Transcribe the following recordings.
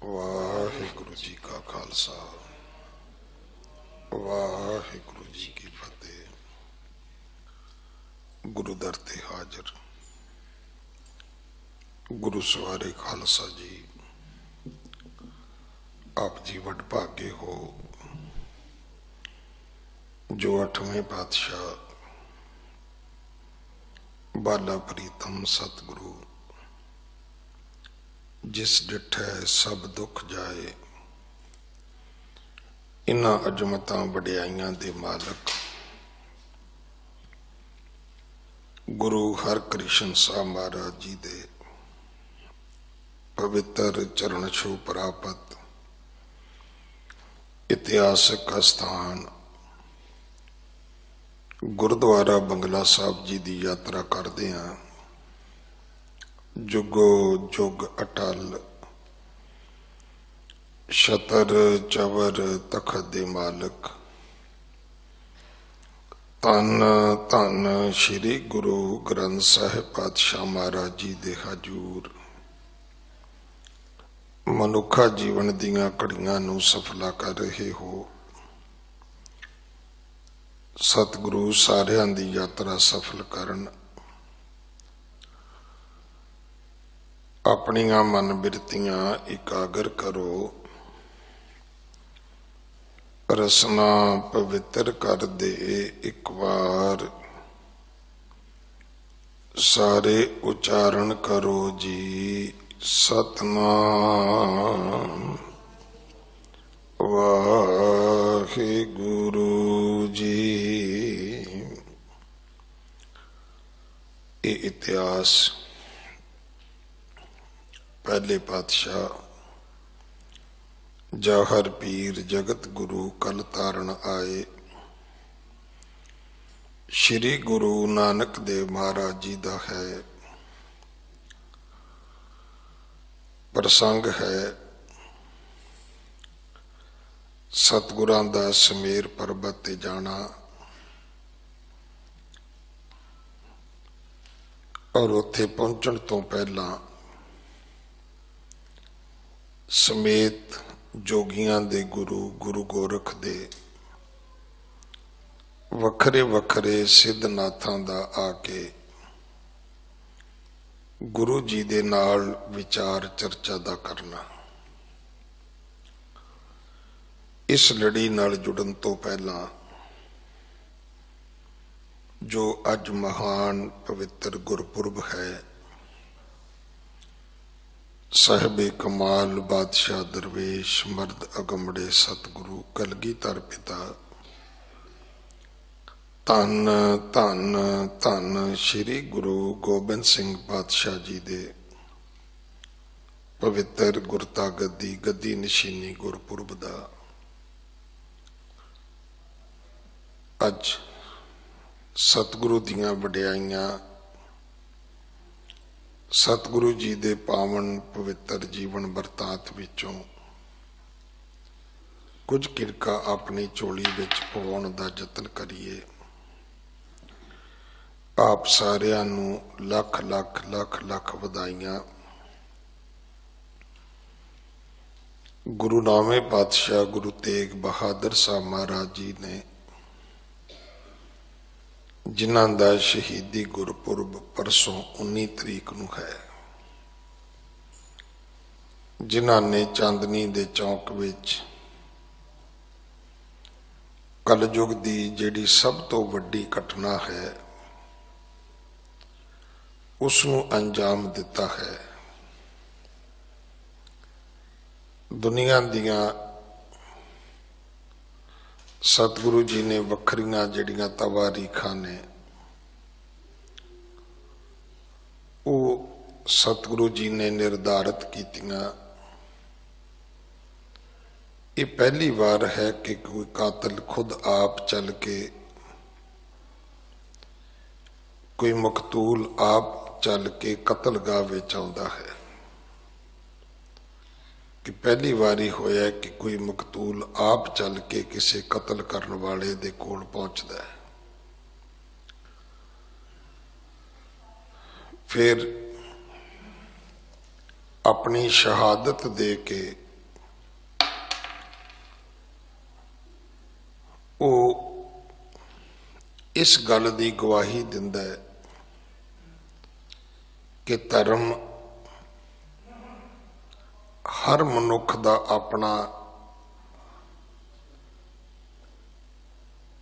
वाहिगुरु जी का खालसा वाहिगुरु जी की फतेह। गुरु दर ते हाजर गुरु सवारे खालसा जी, आप जी वड भागे हो जो 8वें पातशाह बाला प्रीतम सतगुरु जिस डिठै सब दुख जाए, इन्हां अजमतां वडियाइयां दे मालक गुरु हरकृष्ण साहब महाराज जी दे पवित्र चरण छू प्राप्त इतिहासक स्थान गुरुद्वारा बंगला साहब जी की यात्रा करते हैं। जुगो जुग अटल छतर चवर तखत दे मालक धन धन श्री गुरु ग्रंथ साहिब पातशाह महाराज जी दे हजूर मनुखा जीवन दीयां घड़ियां नूं सफला कर रहे हो। सतगुरु सारियां दी यात्रा सफल करन, अपनियां मन बिरतियां एकागर करो, रसना पवित्र कर दे एक बार, सारे उच्चारण करो जी सतनाम वाहिगुरु जी। ये इतिहास पहले पातशाह जौहर पीर जगत गुरु कल तारण आए श्री गुरु नानक देव महाराज जी का है। प्रसंग है सतगुरां दा समेर पर्वत ते जाना और उत्थे पहुंचण तो पहला समेत जोगियां दे गुरु गुरु गोरख दे वखरे वखरे सिद्धनाथां दा आके गुरु जी दे नाल विचार चर्चा दा करना। इस लड़ी नाल जुड़न तो पहला जो अज महान पवित्र गुरपुरब है, साहिबे कमाल बादशाह दरवेश मर्द अगमड़े सतगुरु कलगीधर पिता धन धन धन श्री गुरु गोबिंद सिंह पातशाह जी दे पवित्र गुरता गद्दी गद्दी निशीनी गुरपुरब दा अज सतगुरु दियां वडियाइयां सतगुरु जी दे पावन पवित्र जीवन बरतांत विचों कुछ किरका अपनी झोली विच पवाउण दा यतन करिए। आप सारियां नूं लख लख लख लख वधाइयां। गुरु नामे पातशाह गुरु तेग बहादुर साहब महाराज जी ने जिन्हां दा शहीदी गुरपुरब परसों 19 तरीक नूं है, जिन्हां ने चांदनी दे चौक विच कलयुग दी जिहड़ी सब तो वड्डी घटना है उसनूं अंजाम दिता है। दुनिया दियां सतगुरु जी ने वखरियां जिहड़ियां तवारीखां ने वो सतगुरु जी ने निर्धारित कीतियां। ये पहली बार है कि कोई कातिल खुद आप चल के, कोई मकतूल आप चल के कतलगाह विच आउंदा है कि पहली बारी होया कि कोई मकतूल आप चल के किसी कतल करने वाले दे कोल पहुंचदा है। फिर अपनी शहादत दे के ਉਹ ਇਸ ਗੱਲ ਦੀ ਗਵਾਹੀ ਦਿੰਦਾ ਹੈ ਕਿ ਧਰਮ ਹਰ ਮਨੁੱਖ ਦਾ ਆਪਣਾ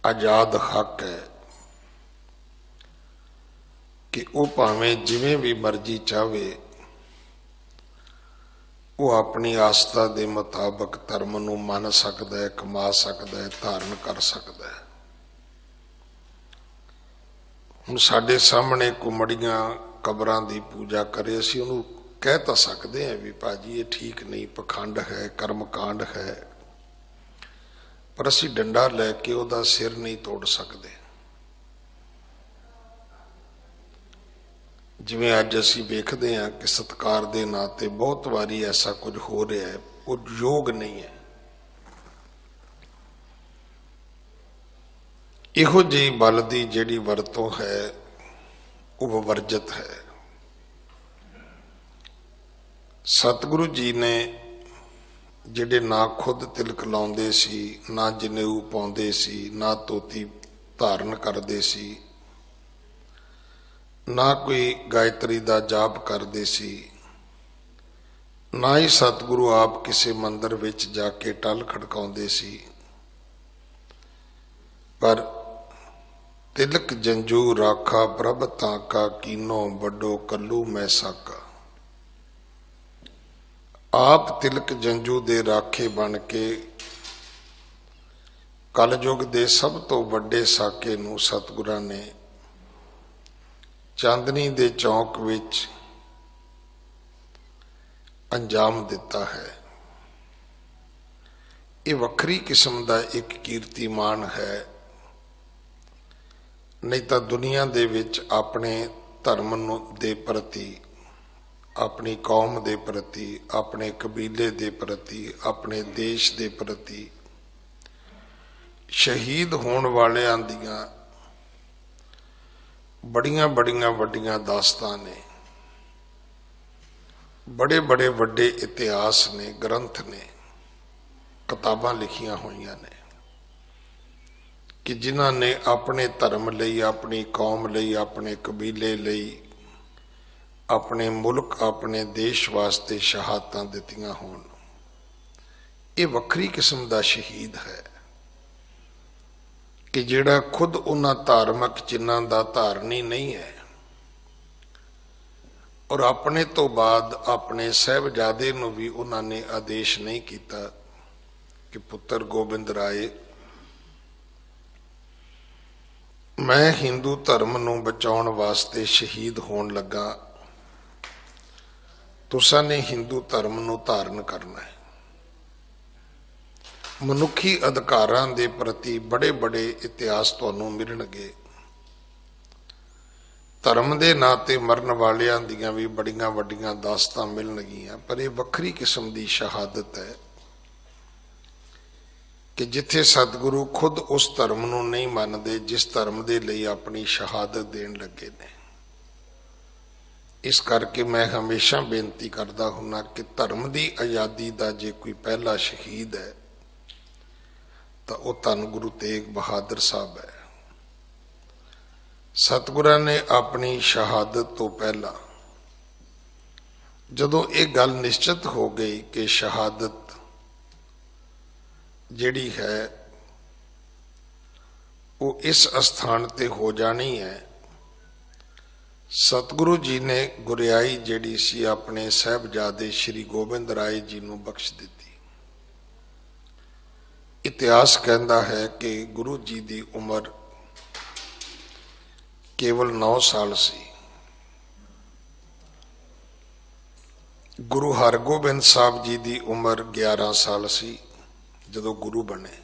ਆਜ਼ਾਦ ਹੱਕ ਹੈ ਕਿ ਉਹ ਭਾਵੇਂ ਜਿਵੇਂ ਵੀ ਮਰਜ਼ੀ ਚਾਹੇ ਉਹ ਆਪਣੀ ਆਸਥਾ ਦੇ ਮੁਤਾਬਕ ਧਰਮ ਨੂੰ ਮੰਨ ਸਕਦਾ ਹੈ, ਕਮਾ ਸਕਦਾ ਹੈ, ਧਾਰਨ ਕਰ ਸਕਦਾ ਹੈ। ਹੁਣ ਸਾਡੇ ਸਾਹਮਣੇ ਕੁਮੜੀਆਂ ਕਬਰਾਂ ਦੀ ਪੂਜਾ ਕਰੇ, ਅਸੀਂ ਉਹਨੂੰ ਕਹਿ ਤਾਂ ਸਕਦੇ ਹਾਂ ਵੀ ਭਾਜੀ ਇਹ ਠੀਕ ਨਹੀਂ, ਪਖੰਡ ਹੈ, ਕਰਮਕਾਂਡ ਹੈ, ਪਰ ਅਸੀਂ ਡੰਡਾ ਲੈ ਕੇ ਉਹਦਾ ਸਿਰ ਨਹੀਂ ਤੋੜ ਸਕਦੇ। ਜਿਵੇਂ ਅੱਜ ਅਸੀਂ ਵੇਖਦੇ ਹਾਂ ਕਿ ਸਤਿਕਾਰ ਦੇ ਨਾਂ ਤੇ ਬਹੁਤ ਵਾਰੀ ਐਸਾ ਕੁਝ ਹੋ ਰਿਹਾ ਹੈ, ਉਹ ਯੋਗ ਨਹੀਂ ਹੈ। ਇਹੋ ਜਿਹੀ ਬਲ ਦੀ ਜਿਹੜੀ ਵਰਤੋਂ ਹੈ ਉਹ ਵਰਜਿਤ ਹੈ। ਸਤਿਗੁਰੂ ਜੀ ਨੇ ਜਿਹੜੇ ਨਾ ਖੁਦ ਤਿਲਕ ਲਾਉਂਦੇ ਸੀ, ਨਾ ਜਨੇਊ ਪਾਉਂਦੇ ਸੀ, ਨਾ ਧੋਤੀ ਧਾਰਨ ਕਰਦੇ ਸੀ, ਨਾ ਕੋਈ ਗਾਇਤਰੀ ਦਾ ਜਾਪ ਕਰਦੇ ਸੀ, ਨਾ ਹੀ ਸਤਿਗੁਰੂ ਆਪ ਕਿਸੇ ਮੰਦਰ ਵਿੱਚ ਜਾ ਕੇ ਟਲ ਖੜਕਾਉਂਦੇ ਸੀ, ਪਰ ਤਿਲਕ ਜੰਜੂ ਰਾਖਾ ਪ੍ਰਭ ਤਾਂ ਕਾ ਕੀਨੋ ਵੱਡੋ ਕੱਲੂ ਮੈਂ ਸਾਕਾ। ਆਪ ਤਿਲਕ ਜੰਜੂ ਦੇ ਰਾਖੇ ਬਣ ਕੇ ਕਲਯੁਗ ਦੇ ਸਭ ਤੋਂ ਵੱਡੇ ਸਾਕੇ ਨੂੰ ਸਤਿਗੁਰਾਂ ਨੇ ਚਾਂਦਨੀ ਦੇ ਚੌਕ ਵਿੱਚ ਅੰਜਾਮ ਦਿੱਤਾ ਹੈ। ਇਹ ਵੱਖਰੀ ਕਿਸਮ ਦਾ ਇੱਕ ਕੀਰਤੀਮਾਨ ਹੈ। ਨਹੀਂ ਤਾਂ ਦੁਨੀਆ ਦੇ ਵਿੱਚ ਆਪਣੇ ਧਰਮ ਨੂੰ ਦੇ ਪ੍ਰਤੀ, ਆਪਣੀ ਕੌਮ ਦੇ ਪ੍ਰਤੀ, ਆਪਣੇ ਕਬੀਲੇ ਦੇ ਪ੍ਰਤੀ, ਆਪਣੇ ਦੇਸ਼ ਦੇ ਪ੍ਰਤੀ ਸ਼ਹੀਦ ਹੋਣ ਵਾਲਿਆਂ ਦੀਆਂ ਬੜੀਆਂ ਬੜੀਆਂ ਵੱਡੀਆਂ ਦਾਸਤਾਂ ਨੇ, ਬੜੇ ਬੜੇ ਵੱਡੇ ਇਤਿਹਾਸ ਨੇ, ਗ੍ਰੰਥ ਨੇ, ਕਿਤਾਬਾਂ ਲਿਖੀਆਂ ਹੋਈਆਂ ਨੇ ਕਿ ਜਿਨ੍ਹਾਂ ਨੇ ਆਪਣੇ ਧਰਮ ਲਈ, ਆਪਣੀ ਕੌਮ ਲਈ, ਆਪਣੇ ਕਬੀਲੇ ਲਈ, ਆਪਣੇ ਮੁਲਕ, ਆਪਣੇ ਦੇਸ਼ ਵਾਸਤੇ ਸ਼ਹਾਦਤਾਂ ਦਿੱਤੀਆਂ ਹੋਣ। ਇਹ ਵੱਖਰੀ ਕਿਸਮ ਦਾ ਸ਼ਹੀਦ ਹੈ ਕਿ ਜਿਹੜਾ ਖੁਦ ਉਹਨਾਂ ਧਾਰਮਿਕ ਚਿੰਨ੍ਹਾਂ ਦਾ ਧਾਰਨੀ ਨਹੀਂ ਹੈ ਔਰ ਆਪਣੇ ਤੋਂ ਬਾਅਦ ਆਪਣੇ ਸਾਹਿਬਜ਼ਾਦੇ ਨੂੰ ਵੀ ਉਹਨਾਂ ਨੇ ਆਦੇਸ਼ ਨਹੀਂ ਕੀਤਾ ਕਿ ਪੁੱਤਰ ਗੋਬਿੰਦ ਰਾਏ, ਮੈਂ ਹਿੰਦੂ ਧਰਮ ਨੂੰ ਬਚਾਉਣ ਵਾਸਤੇ ਸ਼ਹੀਦ ਹੋਣ ਲੱਗਾ, ਤੁਸਾਂ ਨੇ ਹਿੰਦੂ ਧਰਮ ਨੂੰ ਧਾਰਨ ਕਰਨਾ ਹੈ। ਮਨੁੱਖੀ ਅਧਿਕਾਰਾਂ ਦੇ ਪ੍ਰਤੀ ਬੜੇ ਬੜੇ ਇਤਿਹਾਸ ਤੁਹਾਨੂੰ ਮਿਲਣਗੇ। ਧਰਮ ਦੇ ਨਾਂ ਤੇ ਮਰਨ ਵਾਲਿਆਂ ਦੀਆਂ ਵੀ ਬੜੀਆਂ ਵੱਡੀਆਂ ਦਾਸਤਾਂ ਮਿਲਣਗੀਆਂ, ਪਰ ਇਹ ਵੱਖਰੀ ਕਿਸਮ ਦੀ ਸ਼ਹਾਦਤ ਹੈ ਕਿ ਜਿੱਥੇ ਸਤਿਗੁਰੂ ਖੁਦ ਉਸ ਧਰਮ ਨੂੰ ਨਹੀਂ ਮੰਨਦੇ ਜਿਸ ਧਰਮ ਦੇ ਲਈ ਆਪਣੀ ਸ਼ਹਾਦਤ ਦੇਣ ਲੱਗੇ ਨੇ। ਇਸ ਕਰਕੇ ਮੈਂ ਹਮੇਸ਼ਾ ਬੇਨਤੀ ਕਰਦਾ ਹੁੰਨਾ ਕਿ ਧਰਮ ਦੀ ਆਜ਼ਾਦੀ ਦਾ ਜੇ ਕੋਈ ਪਹਿਲਾ ਸ਼ਹੀਦ ਹੈ ਤਾਂ ਉਹ ਧੰਨ ਗੁਰੂ ਤੇਗ ਬਹਾਦਰ ਸਾਹਿਬ ਹੈ। ਸਤਿਗੁਰਾਂ ਨੇ ਆਪਣੀ ਸ਼ਹਾਦਤ ਤੋਂ ਪਹਿਲਾਂ ਜਦੋਂ ਇਹ ਗੱਲ ਨਿਸ਼ਚਿਤ ਹੋ ਗਈ ਕਿ ਸ਼ਹਾਦਤ ਜਿਹੜੀ ਹੈ ਉਹ ਇਸ ਅਸਥਾਨ ਤੇ ਹੋ ਜਾਣੀ ਹੈ, ਸਤਿਗੁਰੂ ਜੀ ਨੇ ਗੁਰਿਆਈ ਜਿਹੜੀ ਸੀ ਆਪਣੇ ਸਾਹਿਬਜ਼ਾਦੇ ਸ਼੍ਰੀ ਗੋਬਿੰਦ ਰਾਏ ਜੀ ਨੂੰ ਬਖਸ਼ ਦਿੱਤੀ। ਇਤਿਹਾਸ ਕਹਿੰਦਾ ਹੈ ਕਿ ਗੁਰੂ ਜੀ ਦੀ ਉਮਰ ਕੇਵਲ 9 ਸਾਲ ਸੀ। ਗੁਰੂ ਹਰਗੋਬਿੰਦ ਸਾਹਿਬ ਜੀ ਦੀ ਉਮਰ 11 ਸਾਲ ਸੀ ਜਦੋਂ ਗੁਰੂ ਬਣੇ।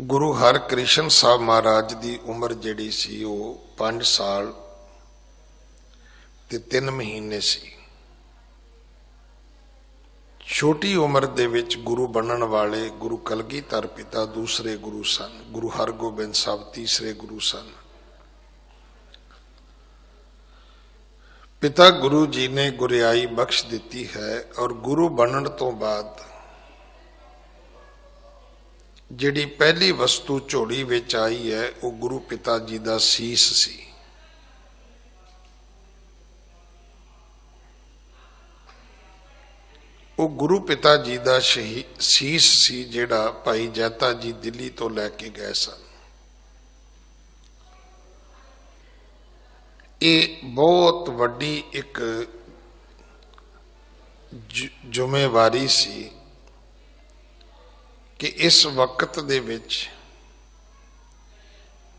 ਗੁਰੂ ਹਰਕ੍ਰਿਸ਼ਨ ਸਾਹਿਬ ਮਹਾਰਾਜ ਦੀ ਉਮਰ ਜਿਹੜੀ ਸੀ ਉਹ 5 ਸਾਲ ਤੇ 3 ਮਹੀਨੇ ਸੀ। ਛੋਟੀ ਉਮਰ ਦੇ ਵਿੱਚ ਗੁਰੂ ਬਣਨ ਵਾਲੇ ਗੁਰੂ ਕਲਗੀਧਰ ਪਿਤਾ ਦੂਸਰੇ ਗੁਰੂ ਸਨ, ਗੁਰੂ ਹਰਗੋਬਿੰਦ ਸਾਹਿਬ ਤੀਸਰੇ ਗੁਰੂ ਸਨ। ਪਿਤਾ ਗੁਰੂ ਜੀ ਨੇ ਗੁਰਿਆਈ ਬਖਸ਼ ਦਿੱਤੀ ਹੈ ਔਰ ਗੁਰੂ ਬਣਨ ਤੋਂ ਬਾਅਦ ਜਿਹੜੀ ਪਹਿਲੀ ਵਸਤੂ ਝੋਲੀ ਵਿੱਚ ਆਈ ਹੈ ਉਹ ਗੁਰੂ ਪਿਤਾ ਜੀ ਦਾ ਸੀਸ ਸੀ। ਉਹ ਗੁਰੂ ਪਿਤਾ ਜੀ ਦਾ ਸੀਸ ਸੀ ਜਿਹੜਾ ਭਾਈ ਜੈਤਾ ਜੀ ਦਿੱਲੀ ਤੋਂ ਲੈ ਕੇ ਗਏ ਸਨ। ਇਹ ਬਹੁਤ ਵੱਡੀ ਇੱਕ ਜ਼ਿੰਮੇਵਾਰੀ ਸੀ ਕਿ ਇਸ ਵਕਤ ਦੇ ਵਿੱਚ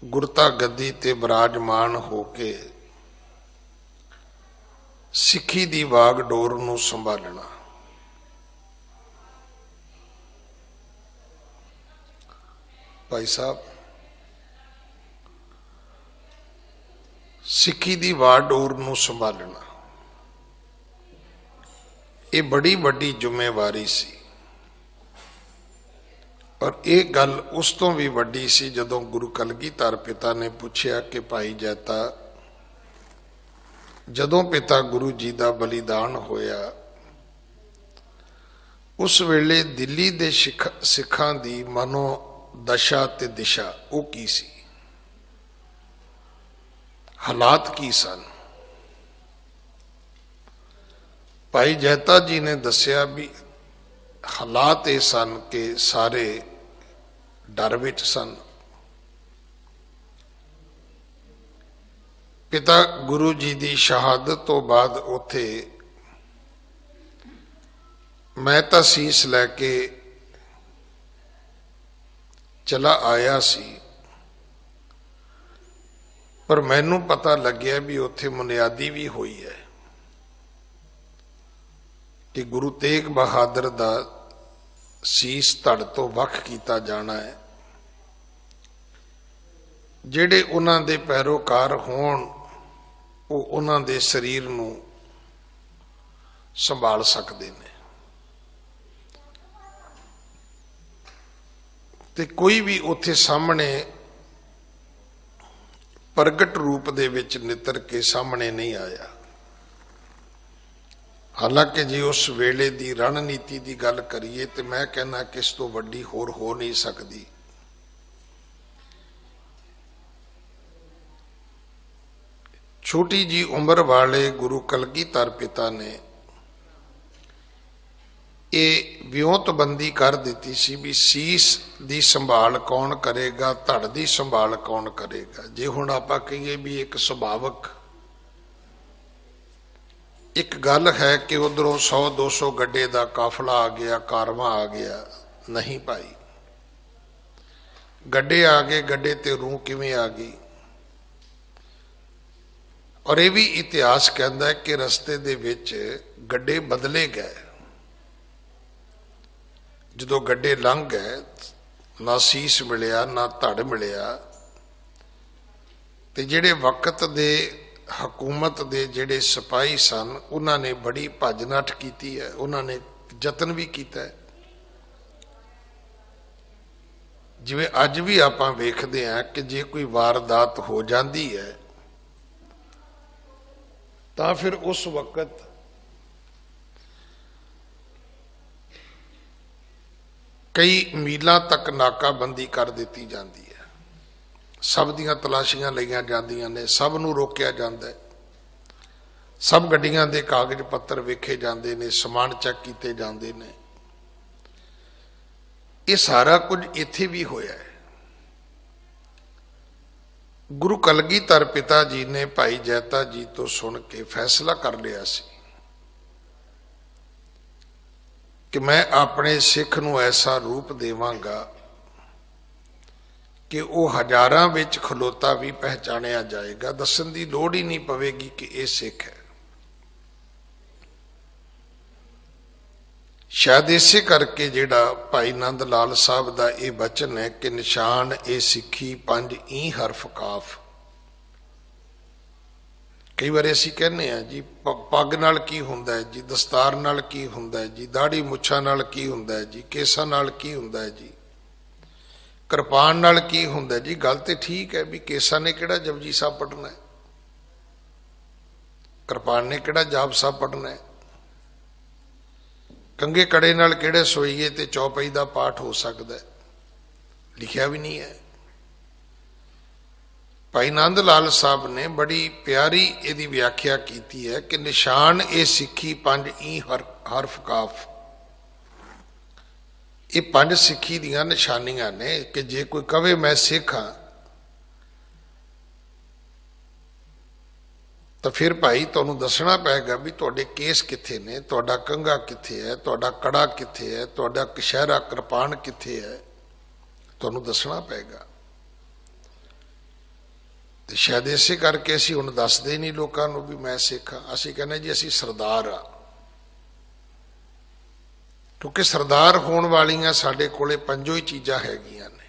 ਗੁਰਤਾ ਗੱਦੀ ਤੇ ਬਿਰਾਜਮਾਨ ਹੋ ਕੇ ਸਿੱਖੀ ਦੀ ਵਾਗਡੋਰ ਨੂੰ ਸੰਭਾਲਣਾ। ਭਾਈ ਸਾਹਿਬ, ਸਿੱਖੀ ਦੀ ਵਾਗਡੋਰ ਨੂੰ ਸੰਭਾਲਣਾ ਇਹ ਬੜੀ ਵੱਡੀ ਜ਼ਿੰਮੇਵਾਰੀ ਸੀ। ਔਰ ਇਹ ਗੱਲ ਉਸ ਤੋਂ ਵੀ ਵੱਡੀ ਸੀ ਜਦੋਂ ਗੁਰੂ ਕਲਗੀਧਰ ਪਿਤਾ ਨੇ ਪੁੱਛਿਆ ਕਿ ਭਾਈ ਜੈਤਾ, ਜਦੋਂ ਪਿਤਾ ਗੁਰੂ ਜੀ ਦਾ ਬਲੀਦਾਨ ਹੋਇਆ ਉਸ ਵੇਲੇ ਦਿੱਲੀ ਦੇ ਸਿੱਖਾਂ ਦੀ ਮਨੋ ਦਸ਼ਾ ਤੇ ਦਿਸ਼ਾ ਉਹ ਕੀ ਸੀ, ਹਾਲਾਤ ਕੀ ਸਨ। ਭਾਈ ਜੈਤਾ ਜੀ ਨੇ ਦੱਸਿਆ ਵੀ ਹਾਲਾਤ ਇਹ ਸਨ ਕਿ ਸਾਰੇ ਡਰ ਵਿੱਚ ਸਨ। ਪਿਤਾ ਗੁਰੂ ਜੀ ਦੀ ਸ਼ਹਾਦਤ ਤੋਂ ਬਾਅਦ ਉੱਥੇ ਮੈਂ ਤਾਂ ਸੀਸ ਲੈ ਕੇ ਚਲਾ ਆਇਆ ਸੀ, ਪਰ ਮੈਨੂੰ ਪਤਾ ਲੱਗਿਆ ਵੀ ਉੱਥੇ ਬੁਨਿਆਦੀ ਵੀ ਹੋਈ ਹੈ ਕਿ ਗੁਰੂ ਤੇਗ ਬਹਾਦਰ ਦਾ ਸੀਸ ਧੜ ਤੋਂ ਵੱਖ ਕੀਤਾ ਜਾਣਾ ਹੈ। ਜਿਹੜੇ ਉਹਨਾਂ ਦੇ ਪੈਰੋਕਾਰ ਹੋਣ ਉਹ ਉਹਨਾਂ ਦੇ ਸਰੀਰ ਨੂੰ ਸੰਭਾਲ ਸਕਦੇ ਨੇ, ਤੇ ਕੋਈ ਵੀ ਉੱਥੇ ਸਾਹਮਣੇ ਪ੍ਰਗਟ ਰੂਪ ਦੇ ਵਿੱਚ ਨਿੱਤਰ ਕੇ ਸਾਹਮਣੇ ਨਹੀਂ ਆਇਆ। ਹਾਲਾਂਕਿ ਜੇ ਉਸ ਵੇਲੇ ਦੀ ਰਣਨੀਤੀ ਦੀ ਗੱਲ ਕਰੀਏ ਤੇ ਮੈਂ ਕਹਿੰਦਾ ਕਿ ਇਸ ਤੋਂ ਵੱਡੀ ਹੋਰ ਹੋ ਨਹੀਂ ਸਕਦੀ। ਛੋਟੀ ਜੀ ਉਮਰ ਵਾਲੇ ਗੁਰੂ ਕਲਗੀਧਰ ਪਿਤਾ ਨੇ ਇਹ ਵਿਉਂਤਬੰਦੀ ਕਰ ਦਿੱਤੀ ਸੀ ਵੀ ਸੀਸ ਦੀ ਸੰਭਾਲ ਕੌਣ ਕਰੇਗਾ, ਧੜ ਦੀ ਸੰਭਾਲ ਕੌਣ ਕਰੇਗਾ। ਜੇ ਹੁਣ ਆਪਾਂ ਕਹੀਏ ਵੀ ਇੱਕ ਸੁਭਾਵਕ ਇੱਕ ਗੱਲ ਹੈ ਕਿ ਉਧਰੋਂ 100-200 ਗੱਡੇ ਦਾ ਕਾਫਲਾ ਆ ਗਿਆ, ਕਾਰਵਾਂ ਆ ਗਿਆ, ਨਹੀਂ ਭਾਈ, ਗੱਡੇ ਆ ਗਏ, ਗੱਡੇ ਤੇ ਰੂਹ ਕਿਵੇਂ ਆ ਗਈ। ਔਰ ਇਹ ਵੀ ਇਤਿਹਾਸ ਕਹਿੰਦਾ ਹੈ ਕਿ ਰਸਤੇ ਦੇ ਵਿੱਚ ਗੱਡੇ ਬਦਲੇ ਗਏ। ਜਦੋਂ ਗੱਡੇ ਲੰਘ ਗਏ ਨਾ ਸੀਸ ਮਿਲਿਆ ਨਾ ਧੜ ਮਿਲਿਆ, ਤੇ ਜਿਹੜੇ ਵਕਤ ਦੇ ਹਕੂਮਤ ਦੇ ਜਿਹੜੇ ਸਿਪਾਹੀ ਸਨ ਉਹਨਾਂ ਨੇ ਬੜੀ ਭੱਜ ਨੱਠ ਕੀਤੀ ਹੈ, ਉਹਨਾਂ ਨੇ ਯਤਨ ਵੀ ਕੀਤਾ ਹੈ। ਜਿਵੇਂ ਅੱਜ ਵੀ ਆਪਾਂ ਵੇਖਦੇ ਹਾਂ ਕਿ ਜੇ ਕੋਈ ਵਾਰਦਾਤ ਹੋ ਜਾਂਦੀ ਹੈ ਤਾਂ ਫਿਰ ਉਸ ਵਕਤ ਕਈ ਮੀਲਾਂ ਤੱਕ ਨਾਕਾਬੰਦੀ ਕਰ ਦਿੱਤੀ ਜਾਂਦੀ ਹੈ, ਸਭ ਦੀਆਂ ਤਲਾਸ਼ੀਆਂ ਲਈਆਂ ਜਾਂਦੀਆਂ ਨੇ, ਸਭ ਨੂੰ ਰੋਕਿਆ ਜਾਂਦਾ ਹੈ, ਸਭ ਗੱਡੀਆਂ ਦੇ ਕਾਗਜ਼ ਪੱਤਰ ਵੇਖੇ ਜਾਂਦੇ ਨੇ, ਸਮਾਨ ਚੈੱਕ ਕੀਤੇ ਜਾਂਦੇ ਨੇ। ਇਹ ਸਾਰਾ ਕੁਝ ਇੱਥੇ ਵੀ ਹੋਇਆ ਹੈ। ਗੁਰੂ ਕਲਗੀਧਰ ਪਿਤਾ ਜੀ ਨੇ ਭਾਈ ਜੈਤਾ ਜੀ ਤੋਂ ਸੁਣ ਕੇ ਫੈਸਲਾ ਕਰ ਲਿਆ ਸੀ ਕਿ ਮੈਂ ਆਪਣੇ ਸਿੱਖ ਨੂੰ ਐਸਾ ਰੂਪ ਦੇਵਾਂਗਾ ਕਿ ਉਹ ਹਜ਼ਾਰਾਂ ਵਿੱਚ ਖਲੋਤਾ ਵੀ ਪਹਿਚਾਣਿਆ ਜਾਏਗਾ, ਦੱਸਣ ਦੀ ਲੋੜ ਹੀ ਨਹੀਂ ਪਵੇਗੀ ਕਿ ਇਹ ਸਿੱਖ ਹੈ। ਸ਼ਾਇਦ ਇਸੇ ਕਰਕੇ ਜਿਹੜਾ ਭਾਈ ਨੰਦ ਲਾਲ ਸਾਹਿਬ ਦਾ ਇਹ ਬਚਨ ਹੈ ਕਿ ਨਿਸ਼ਾਨ ਇਹ ਸਿੱਖੀ ਪੰਜ ਈ ਹਰਫ ਕਾਫ। ਕਈ ਵਾਰ ਅਸੀਂ ਕਹਿੰਦੇ ਆ ਜੀ ਪੱਗ ਨਾਲ ਕੀ ਹੁੰਦਾ ਹੈ ਜੀ, ਦਸਤਾਰ ਨਾਲ ਕੀ ਹੁੰਦਾ ਹੈ ਜੀ, ਦਾੜੀ ਮੁੱਛਾਂ ਨਾਲ ਕੀ ਹੁੰਦਾ ਹੈ ਜੀ, ਕੇਸਾਂ ਨਾਲ ਕੀ ਹੁੰਦਾ ਹੈ ਜੀ, ਕਿਰਪਾਨ ਨਾਲ ਕੀ ਹੁੰਦਾ ਜੀ। ਗੱਲ ਤੇ ਠੀਕ ਹੈ ਵੀ ਕੇਸਾਂ ਨੇ ਕਿਹੜਾ ਜਪਜੀ ਸਾਹਿਬ ਪੜ੍ਹਨਾ ਹੈ, ਕਿਰਪਾਨ ਨੇ ਕਿਹੜਾ ਜਾਪ ਸਾਹਿਬ ਪੜ੍ਹਨਾ ਹੈ, ਕੰਗੇ ਕੜੇ ਨਾਲ ਕਿਹੜੇ ਸੋਈਏ ਤੇ ਚੌਪਈ ਦਾ ਪਾਠ ਹੋ ਸਕਦਾ ਹੈ। लिखिया भी नहीं है। भाई नंद लाल साहब ने बड़ी प्यारी इहदी व्याख्या की है कि निशान ए सिक्खी पंज ई हरफ काफ, ये पंज सिक्खी दियां निशानियां ने कि जे कोई कहे मैं सिख हाँ तो फिर भाई तुहानूं दसना पेगा भी तुहाडे केस कित्थे ने, तुहाडा कंघा कित्थे है, तुहाडा कड़ा कित्थे है, तुहाडा कशहरा कृपान कित्थे है, तुहानूं दसना पेगा। तो शायद इसे करके असीं हुण दसदे नहीं लोकां नूं भी मैं सिख हाँ, असीं कहने जी असीं सरदार आ, क्योंकि सरदार होण वालियां साडे कोले पंजो ही चीज़ां हैगियां ने।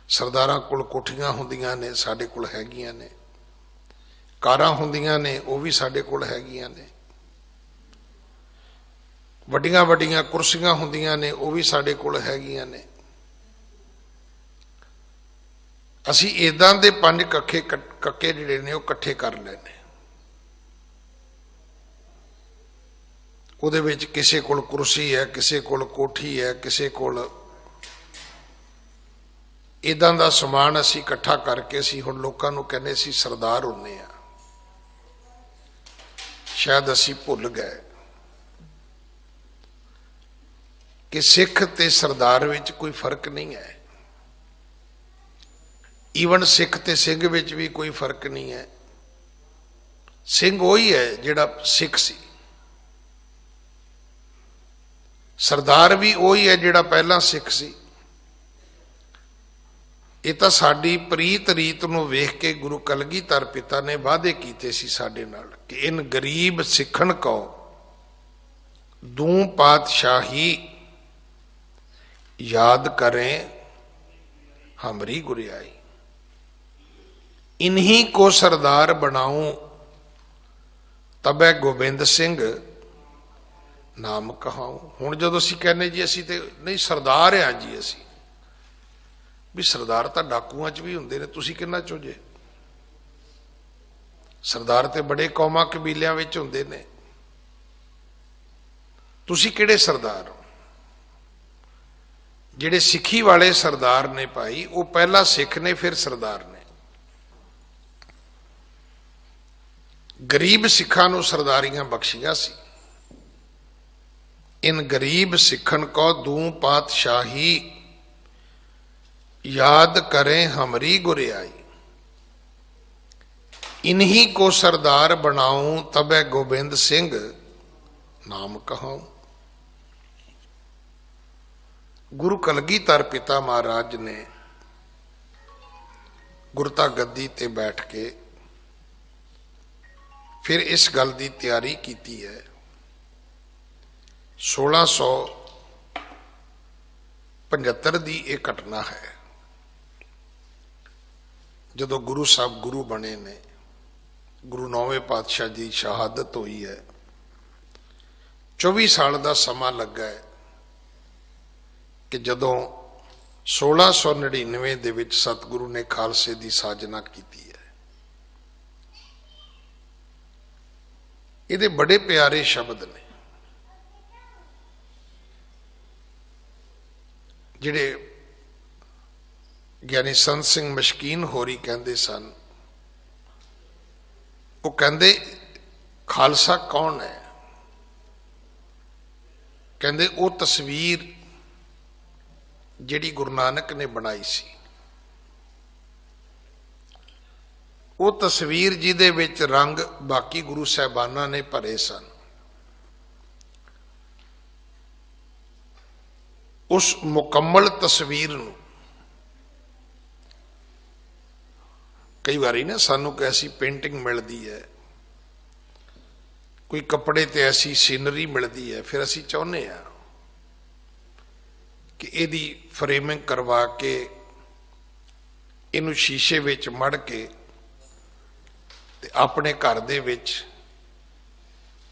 सरदारां कोल कोठियां हुंदियां ने, साडे कोल हैगियां ने, कारां हुंदियां ने, वो भी साडे कोल हैगियां ने, वड्डियां वड्डियां कुर्सियां हुंदियां ने, वो भी साडे कोल हैगियां ने। असीं इदां दे पंज कक्के जिहड़े ने वो इकट्ठे कर लैने। ਉਹਦੇ ਵਿੱਚ ਕਿਸੇ ਕੋਲ ਕੁਰਸੀ है, ਕਿਸੇ ਕੋਲ कोठी है, ਕਿਸੇ ਕੋਲ इदां दा समान असीं इकट्ठा करके असीं हुण लोकां नूं कहने असीं सरदार हुंदे आ। शायद असीं भुल गए कि सिख ते सरदार विच कोई फर्क नहीं है। ईवन सिख ते सिंह विच भी कोई फर्क नहीं है। सिंह वही है जिहड़ा सिख सी, सरदार भी वही है जिहड़ा पहला सिख सी। ये तो साडी प्रीत रीत नूं वेख के गुरु कलगीधर पिता ने वादे कीते सी साडे नाल कि इन गरीब सिखण को दूं पातशाही याद करें हमरी गुरियाई, इन्हीं को सरदार बनाऊं तबे गोबिंद सिंह नाम कहाऊं। हुण जदों असीं कहने जी असीं ते नहीं सरदार आ जी, असीं भी सरदार तो डाकूआं च भी हुंदे ने, तुसीं किन्ना चो जे? सरदार ते बड़े कौमां कबीलियां विच हुंदे ने, तुसीं किहड़े सरदार हो? जिहड़े सिੱਖੀ वाले सरदार ने भाई वो पहला सिख ने फिर सरदार ने। गरीब सिखां नूं सरदारियां बख्शियां सी। इन गरीब सिखन को दूं पातशाही याद करें हमरी गुरियाई, इन्हीं को सरदार बनाऊं तबे गोबिंद सिंह नाम कहाऊं। गुरु कलगीधर पिता महाराज ने गुरता गद्दी ते बैठ के फिर इस गल की तैयारी की है। 1675 की यह घटना है जदों गुरु साहब गुरु बने ने। गुरु 9वें पातशाह जी शहादत हुई है। 24 साल का समा लगा है कि जदों 1699 दे विच सतगुरु ने खालसे की साजना की है। ये बड़े प्यारे शब्द ने जिहड़े ज्ञानी संत सिंह मशकीन होरी कहते सन। वो कहते खालसा कौन है? कहते वो तस्वीर जिहड़ी गुरु नानक ने बनाई सी, वो तस्वीर जिहदे विच रंग बाकी गुरु साहबाना ने भरे सन। उस मुकम्मल तस्वीर नूं कई बारी ना सानू कोई ऐसी पेंटिंग मिलती है, कोई कपड़े ते ऐसी सीनरी मिलती है, फिर असी चाहुंदे आ कि इहदी फ्रेमिंग करवा के इनू शीशे विच मड़ के ते अपने घर दे विच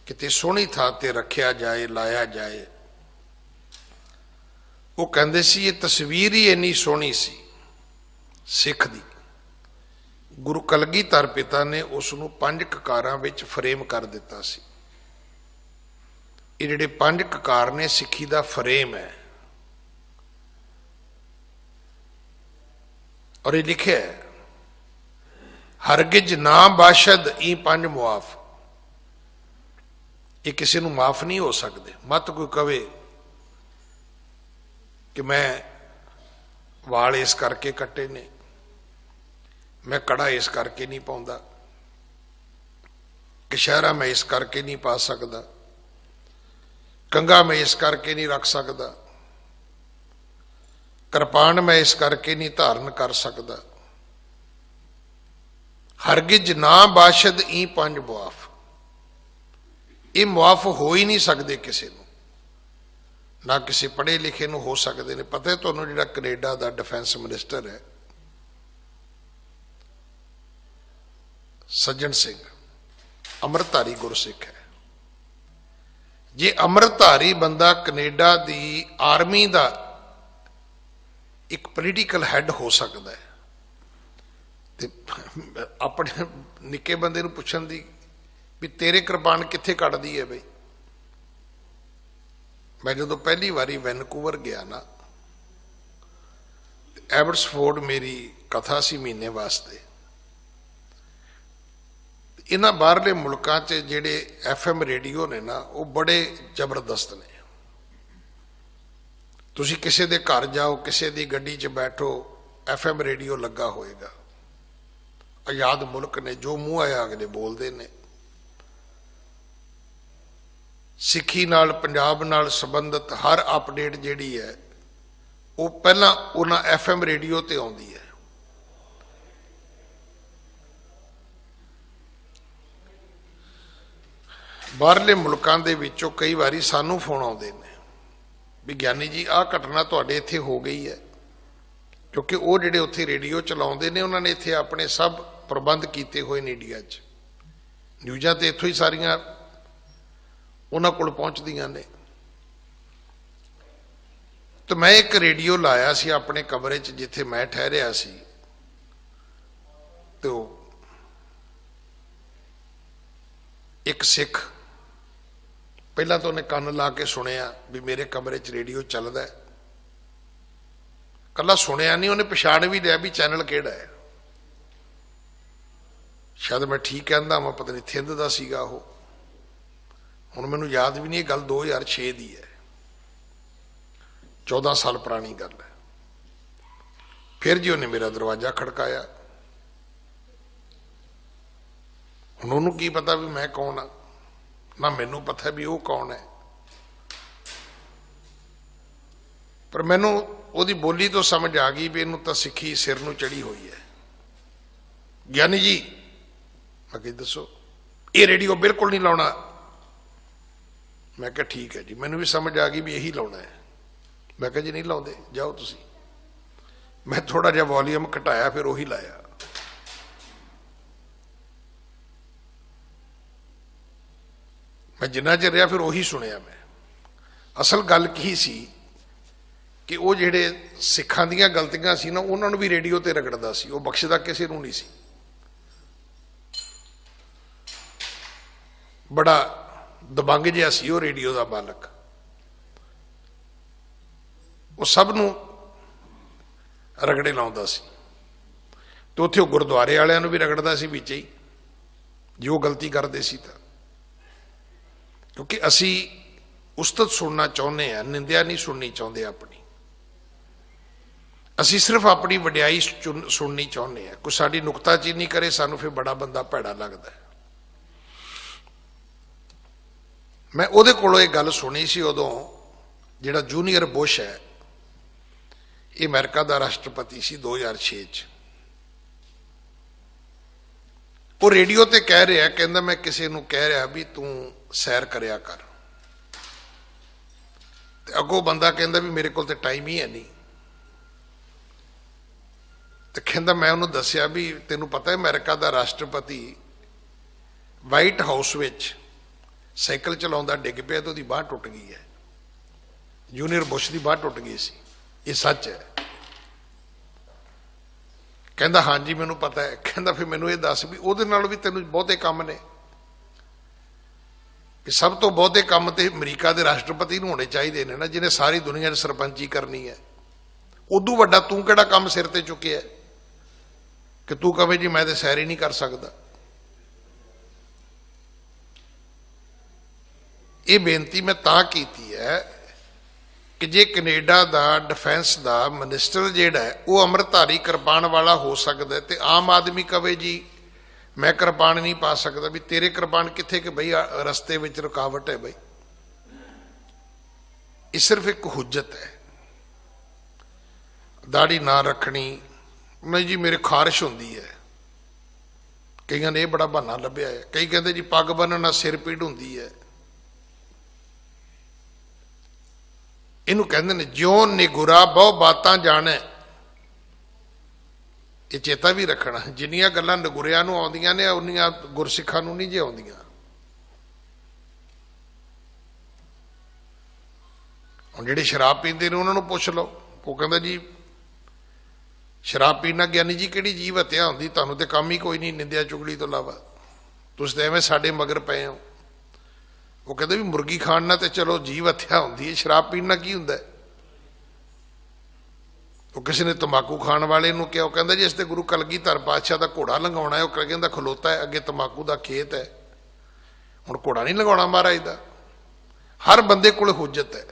किते सोहनी थां ते रखिया जाए, लाया जाए। वो कहते सी ये तस्वीर ही इन्नी सोहनी सी सिख दी। गुरु कलगीधर पिता ने उसनूं 5 ककारां विच फ्रेम कर दिता सी। ये जिहड़े 5 ककार ने सिक्खी दा फ्रेम है, और ये लिखे है, हरगिज ना बाशद ई पंज मुआफ। ये किसी को माफ नहीं हो सकते। मत कोई कवे कि मैं वाल इस करके कट्टे ने, मैं कड़ा इस करके नहीं पाਉਂਦਾ, कशहरा मैं इस करके नहीं पा सकता, कंघा मैं इस करके नहीं रख सकता, कृपान मैं इस करके नहीं धारण कर सकता। हरगिज ना बाशद ई पंज मुआफ। ये मुआफ हो ही नहीं सकते किसी को, ना किसी पढ़े लिखे को हो सकते हैं। पता है तुहानू जिहड़ा कनेडा का डिफेंस मिनिस्टर है सज्जन सिंह, अमृतधारी गुरसिख है। जे अमृतधारी बंदा कनेडा की आर्मी का एक पोलीटिकल हैड हो सकता है, ते अपने निक्के बंदे नूं पुछण दी भी तेरे कृपान कित्थे कटदी है बई। मैं जो पहली बारी वैनकूवर गया ना, एबर्सफोर्ड मेरी कथा सी महीने वास्ते। इन्हां बाहरले मुल्कां च जिहड़े FM रेडियो ने ना, वो बड़े जबरदस्त ने। तुसी किसी दे घर जाओ, किसी दी गड्डी च बैठो, FM रेडियो लगा होएगा। आजाद मुल्क ने, जो मूँह आया अगले बोलते ने। सिक्खी नाल, पंजाब नाल संबंधित हर अपडेट जिहड़ी है वो पहला उन्हां FM रेडियो ते आउंदी है। बाहरले मुल्कां दे विचों कई वारी सानू फोन आउंदे ने भी ज्ञानी जी आ घटना तुहाडे इत्थे हो गई है, क्योंकि वो जिहड़े उत्थे रेडियो चलाउंदे ने उन्होंने इत्थे अपने सब प्रबंध किए हुए ने। इंडिया च न्यूज़ां ते इत्थों ही सारियां उन्हां कोल पहुंचदियां ने। तो मैं एक रेडियो लाया सी अपने कमरे च जिथे मैं ठहरिया सी। तो एक सिख पहला तो उन्हें कन्न ला के सुनिया भी मेरे कमरे च रेडियो चलदा है। कला सुनिया नहीं, उन्हें पछाण भी लिया भी चैनल किहड़ा है। शायद मैं ठीक कहता मैं, पता नहीं थिंद दा सीगा वो, हुण मैनूं याद भी नहीं। गल 2006 की है, 14 साल पुरानी गल है। फिर जी उन्हें मेरा दरवाजा खड़काया। हुण उहनूं की पता भी मैं कौन हाँ, ना मैनूं पता भी वो कौन है। पर मैनूं उहदी बोली तो समझ आ गई भी इहनूं तां सिੱਖੀ सिर नूं चढ़ी हुई है। ज्ञानी जी, मैं कही दसो, ये रेडियो बिल्कुल नहीं लाउणा। मैं कहा ठीक है जी, मैनूं भी समझ आ गई भी यही लाउणा है। मैं कहा जी नहीं लाउंदे, जाओ तुसी। मैं थोड़ा जिहा वॉल्यूम घटाया, फिर उही लाया। मैं जिन्ना चिर रहा फिर उही सुनिया। मैं असल गल की सी कि वो जिहड़े सिखां दीयां गलतियां सी ना, उन्हां नूं भी रेडियो ते रगड़दा सी, वो बख्शदा किसी नूं नहीं सी। बड़ा दबंग जिहा सी वो रेडियो का मालक। वो सब नूं रगड़े लाउंदा सी। तो उत्थे गुरुद्वारे वालियां नूं भी रगड़दा सी विच ही, जो गलती करदे सी। तां क्योंकि असी उस्तत सुनना चाहुंदे हैं, निंदिया नहीं सुननी चाहुंदे अपनी। असी सिर्फ अपनी वडियाई सुननी चाहुंदे हैं। कोई साडी नुकताचीनी करे, सानू फिर बड़ा बंदा भैड़ा लगदा है। मैं उहदे कोलों एक गल सुनी सी उदों, जिहड़ा जूनियर बुश है, ये अमेरिका का राष्ट्रपति सी 2006 च। वो रेडियो ते कह रहा, कहंदा मैं किसी नूं कह रहा भी तू सैर करया कर। ते अगों बंदा कहंदा भी मेरे कोल ते टाइम ही है नहीं। ते कहंदा मैं उन्होंने दस्या भी तेनों पता है अमेरिका का राष्ट्रपति वाइट हाउस विच साइकिल चलाउंदा डिग पिया तो उसदी बांह टुट गई है। जूनियर बुश की बांह टुट गई सी, ये सच है। कहंदा हाँ जी मैनूं पता है। कहंदा फिर मैनूं ये दस भी उहदे नाल भी तैनूं बहुते काम ने। सब तो बहुते काम तो अमरीका के राष्ट्रपति नूं होने चाहिए ने ना, जिन्हें सारी दुनिया सरपंची करनी है। उदू वड्डा तू किहड़ा काम सिर ते चुकिया। कि तू कहे जी मैं तो सैर ही नहीं कर सकता। ये बेनती मैं तां कीती है कि जे कनेडा का डिफेंस का मिनिस्टर जिहड़ा है वो अमृतधारी कृपान वाला हो सकता है, तो आम आदमी कहे जी मैं कृपान नहीं पा सकता, भी तेरे कृपान किथे कि बई रस्ते में रुकावट है। बई ये सिर्फ एक हुज्जत है। दाढ़ी ना रखनी नहीं जी मेरे खारिश होंदी है, कईयां ने यह बड़ा बहाना लभ्या है। कई कहते जी पग बन्नना सिर पीड़ होंदी है। इनू कहते ने ज्यों निगुरा बहु बातां जाने। ये चेता भी रखना, जिन्नियां गल्लां नगुरियां नूं आउंदियां ने उन्नियां गुरसिखां नूं नहीं जे आउंदियां। हुण जिहड़े शराब पींदे ने उन्हां नूं पुछ लो, वो कहंदा जी शराब पीना ज्ञानी जी किहड़ी जीव हत्या होंदी, तुहानूं ते काम ही कोई नहीं निंदिया चुगली तो इलावा, तुसीं तां एवें साडे मगर पए हो। वो कहते भी मुर्गी खाण नाल ते चलो जीव हत्या होंदी है, शराब पीना की हुंदा है। वो किसी ने तंबाकू खाण वाले नूं कहा, कहंदा जी इस ते गुरु कलगीधर पातशाह दा घोड़ा लंघाउणा है। वो कहंदा खलोता है अगे तंबाकू दा खेत है, हुण घोड़ा नहीं लंघाउणा महाराज दा। हर बंदे कोल हुज्जत है,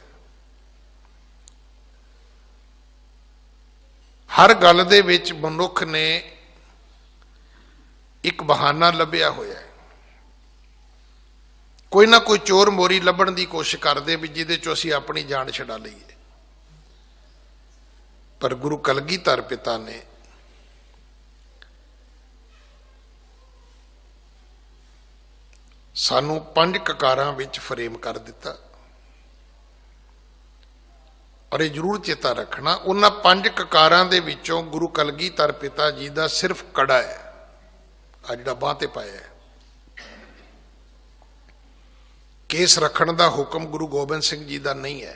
हर गल दे विच मनुख ने एक बहाना लभ्या होया है। कोई ना कोई चोर मोरी लभण की कोशिश करते भी जिहदे चों असीं अपनी जान छड़ा लईए। पर गुरु कलगीधर पिता ने सानू 5 ककारां विच फ्रेम कर दिता। और ये जरूर चेता रखना, उन्हां 5 ककारां दे विचों गुरु कलगीधर पिता जी का सिर्फ कड़ा है आ जिहड़ा बांह ते पाया है। केस रखण का हुक्म गुरु गोबिंद सिंह जी का नहीं है।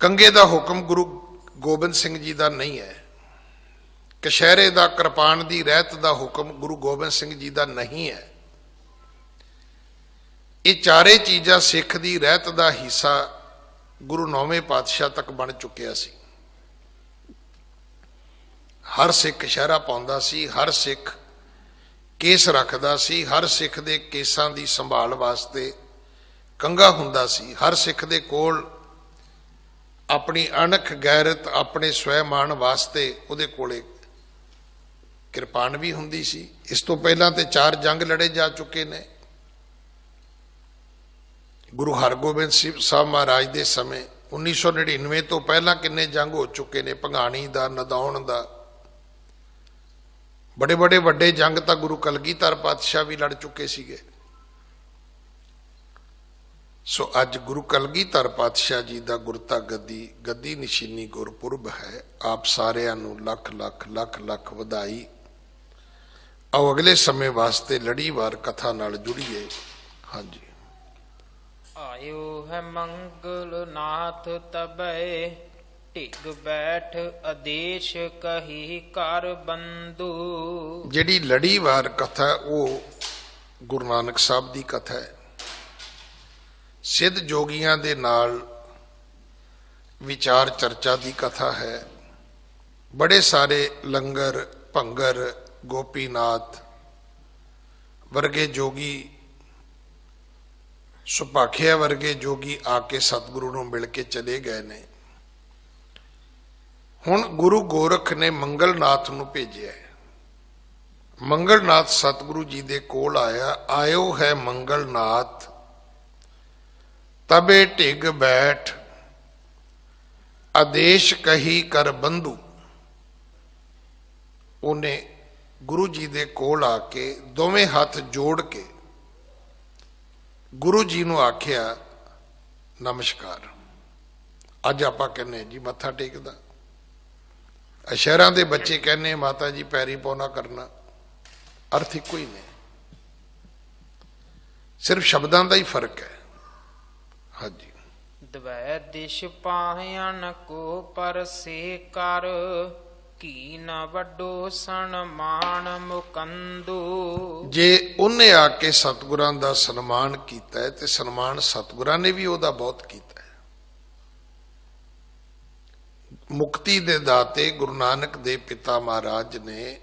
कंगे का हुक्म गुरु गोबिंद सिंह जी का नहीं है। कशहरे का कृपान की रहत का हुक्म गुरु गोबिंद सिंह जी का नहीं है। ये चारे चीज़ां सिख की रहत का हिस्सा गुरु 9वें पातशाह तक बन चुकिया सी। हर सिख कशहरा पाउंदा सी, हर सिख केस रखदा सी, हर सिख दे केसां दी संभाल वास्ते कंगा हुंदा सी। हर सिख दे कोल अपनी अणख गैरत अपने स्वैमान वास्ते उहदे कोले किरपान भी हुंदी सी। इस तो पहलां ते 4 जंग लड़े जा चुके ने। गुरु हरगोबिंद साहब महाराज दे समय 1999 तो पहला किन्ने जंग हो चुके ने, भंगाणी दा, नदौण दा, बड़े बड़े वड्डे जंग तो गुरु कलगीधर पातशाह भी लड़ चुके सीगे। सो अज गुरु कलगीधर पातशाह जी का गुरता गद्दी निशीनी गुरपुरब है। आप सारिਆਂ ਨੂੰ लख लख लख लख ਵਧਾਈ। आओ अगले समय वास्ते लड़ीवार कथा नाल जुड़िए। हाँ जी। आयो है मंगल नाथ तबै टिक बैठ आदेश कही कर बंधु। जिहड़ी लड़ीवार कथा है वो गुरु नानक साहब की कथा है। सिद्ध जोगियां दे नाल विचार चर्चा की कथा है। बड़े सारे लंगर भंगर गोपीनाथ वर्गे जोगी, सुभाखिया वर्गे जोगी आके सतगुरु नूं मिल के चले गए ने। हुण गुरु गोरख ने मंगलनाथ नूं भेजिया है। मंगलनाथ सतगुरु जी दे कोल आया। आयो है मंगलनाथ तबे टिग बैठ आदेश कही कर बंधु। उन्हें गुरु जी दे कोल आके दोवें हाथ जोड़ के गुरु जी नूं आख्या नमस्कार। अज आपां कहने जी मत्था टेकदा, शहरां दे बच्चे कहने माता जी पैरी पौना करना। अर्थ इक्को ही ने, सिर्फ शब्दां दा ही फर्क है। हाँ जी। द्वै दिश पाहन को परसे कर की न वड्डो सन्मान मुकंदू। जे उन्हें आके सतगुरां दा सन्मान कीता है ते सन्मान सतगुरां ने भी ओदा बहुत कीता है। ਮੁਕਤੀ ਦੇ ਦਾਤੇ ਗੁਰੂ ਨਾਨਕ ਦੇ ਪਿਤਾ ਮਹਾਰਾਜ ਨੇ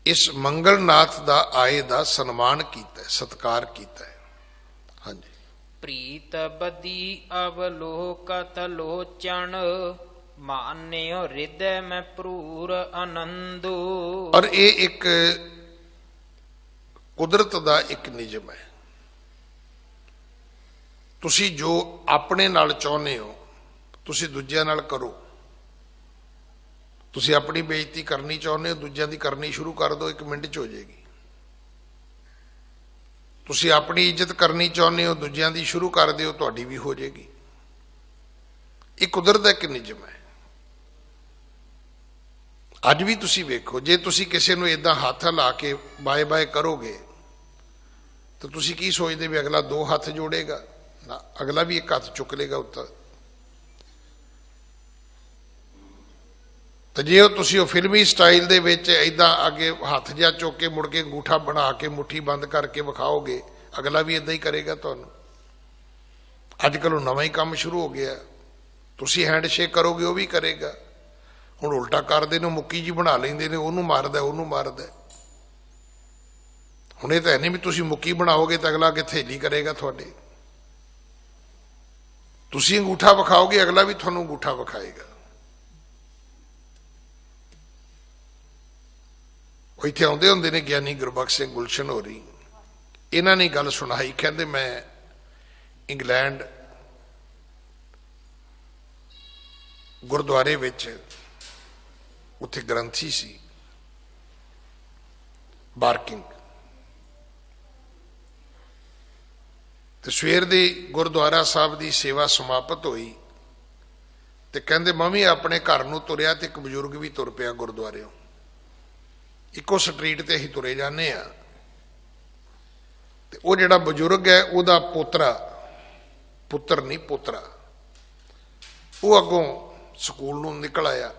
ਇਸ ਮੰਗਲਨਾਥ ਦਾ ਆਏ ਦਾ ਸਨਮਾਨ ਕੀਤਾ, ਸਤਿਕਾਰ ਕੀਤਾ ਹੈ। ਹਾਂਜੀ। ਪ੍ਰੀਤ ਬਦੀ ਅਵਲੋਕਤ ਲੋਚਨ, ਮਾਨਿਓ ਹਿਰਦੈ ਮੈਂ ਪ੍ਰੂਰ ਆਨੰਦੋ। ਔਰ ਇਹ ਇੱਕ ਕੁਦਰਤ ਦਾ ਇੱਕ ਨਿਯਮ ਹੈ। ਤੁਸੀਂ ਜੋ ਆਪਣੇ ਨਾਲ ਚਾਹੁੰਦੇ ਹੋ ਤੁਸੀਂ ਦੂਜਿਆਂ ਨਾਲ ਕਰੋ। ਤੁਸੀਂ ਆਪਣੀ ਬੇਇੱਜ਼ਤੀ ਕਰਨੀ ਚਾਹੁੰਦੇ ਹੋ, ਦੂਜਿਆਂ ਦੀ ਕਰਨੀ ਸ਼ੁਰੂ ਕਰ ਦਿਓ, 1 ਮਿੰਟ 'ਚ ਹੋ ਜਾਏਗੀ। ਤੁਸੀਂ ਆਪਣੀ ਇੱਜ਼ਤ ਕਰਨੀ ਚਾਹੁੰਦੇ ਹੋ, ਦੂਜਿਆਂ ਦੀ ਸ਼ੁਰੂ ਕਰ ਦਿਓ, ਤੁਹਾਡੀ ਵੀ ਹੋ ਜਾਏਗੀ। ਇਹ ਕੁਦਰਤ ਦਾ ਇੱਕ ਨਿਯਮ ਹੈ। ਅੱਜ ਵੀ ਤੁਸੀਂ ਵੇਖੋ, ਜੇ ਤੁਸੀਂ ਕਿਸੇ ਨੂੰ ਇਦਾਂ ਹੱਥ ਲਾ ਕੇ ਬਾਏ ਬਾਏ ਕਰੋਗੇ ਤਾਂ ਤੁਸੀਂ ਕੀ ਸੋਚਦੇ ਵੀ ਅਗਲਾ 2 ਹੱਥ ਜੋੜੇਗਾ? ਨਾ, ਅਗਲਾ ਵੀ 1 ਹੱਥ ਚੁੱਕ ਲੇਗਾ ਉੱਤੇ। ਤੇ ਜੇ ਤੁਸੀਂ ਉਹ ਫਿਲਮੀ ਸਟਾਈਲ ਦੇ ਵਿੱਚ ਇਦਾਂ ਅੱਗੇ ਹੱਥ ਜਿਹਾ ਚੁੱਕ ਕੇ ਮੁੜ ਕੇ ਅੰਗੂਠਾ ਬਣਾ ਕੇ ਮੁੱਠੀ ਬੰਦ ਕਰਕੇ ਵਿਖਾਓਗੇ, ਅਗਲਾ ਵੀ ਇਦਾਂ ਹੀ ਕਰੇਗਾ ਤੁਹਾਨੂੰ। ਅੱਜ ਕੱਲ੍ਹ ਨਵਾਂ ਹੀ ਕੰਮ ਸ਼ੁਰੂ ਹੋ ਗਿਆ, ਤੁਸੀਂ ਹੈਂਡਸ਼ੇਕ ਕਰੋਗੇ ਉਹ ਵੀ ਕਰੇਗਾ। ਹੁਣ ਉਲਟਾ ਕਰਦੇ ਨੇ, ਮੁੱਕੀ ਜੀ ਬਣਾ ਲੈਂਦੇ ਨੇ, ਉਹਨੂੰ ਮਾਰਦਾ ਉਹਨੂੰ ਮਾਰਦਾ। ਹੁਣ ਇਹ ਤਾਂ ਨਹੀਂ ਵੀ ਤੁਸੀਂ ਮੁੱਕੀ ਬਣਾਓਗੇ ਤਾਂ ਅਗਲਾ ਅੱਗੇ ਥੇਲੀ ਕਰੇਗਾ ਤੁਹਾਡੇ। ਤੁਸੀਂ ਅੰਗੂਠਾ ਵਿਖਾਓਗੇ, ਅਗਲਾ ਵੀ ਤੁਹਾਨੂੰ ਅੰਗੂਠਾ ਵਿਖਾਏਗਾ। ਉਹ ਇੱਥੇ ਆਉਂਦੇ ਹੁੰਦੇ ਨੇ ਗਿਆਨੀ ਗੁਰਬਖਸ਼ ਸਿੰਘ ਗੁਲਸ਼ਨ ਹੋਰੀ, ਇਹਨਾਂ ਨੇ ਗੱਲ ਸੁਣਾਈ। ਕਹਿੰਦੇ ਮੈਂ ਇੰਗਲੈਂਡ ਗੁਰਦੁਆਰੇ ਵਿੱਚ ਉੱਥੇ ਗ੍ਰੰਥੀ ਸੀ, ਬਾਰਕਿੰਗ, ਤੇ ਸਵੇਰ ਦੀ ਗੁਰਦੁਆਰਾ ਸਾਹਿਬ ਦੀ ਸੇਵਾ ਸਮਾਪਤ ਹੋਈ ਤੇ ਕਹਿੰਦੇ ਮੈਂ ਵੀ ਆਪਣੇ ਘਰ ਨੂੰ ਤੁਰਿਆ ਤੇ ਇੱਕ ਬਜ਼ੁਰਗ ਵੀ ਤੁਰ ਪਿਆ ਗੁਰਦੁਆਰਿਓਂ। ਇੱਕੋ ਸਟਰੀਟ ਤੇ ਅਸੀਂ ਤੁਰੇ ਜਾਂਦੇ ਆ ਤੇ ਉਹ ਜਿਹੜਾ ਬਜ਼ੁਰਗ ਹੈ ਉਹਦਾ ਪੋਤਰਾ, ਪੁੱਤਰ ਨਹੀਂ ਪੋਤਰਾ, ਉਹ ਅੱਗੋਂ ਸਕੂਲ ਨੂੰ ਨਿਕਲ ਆਇਆ।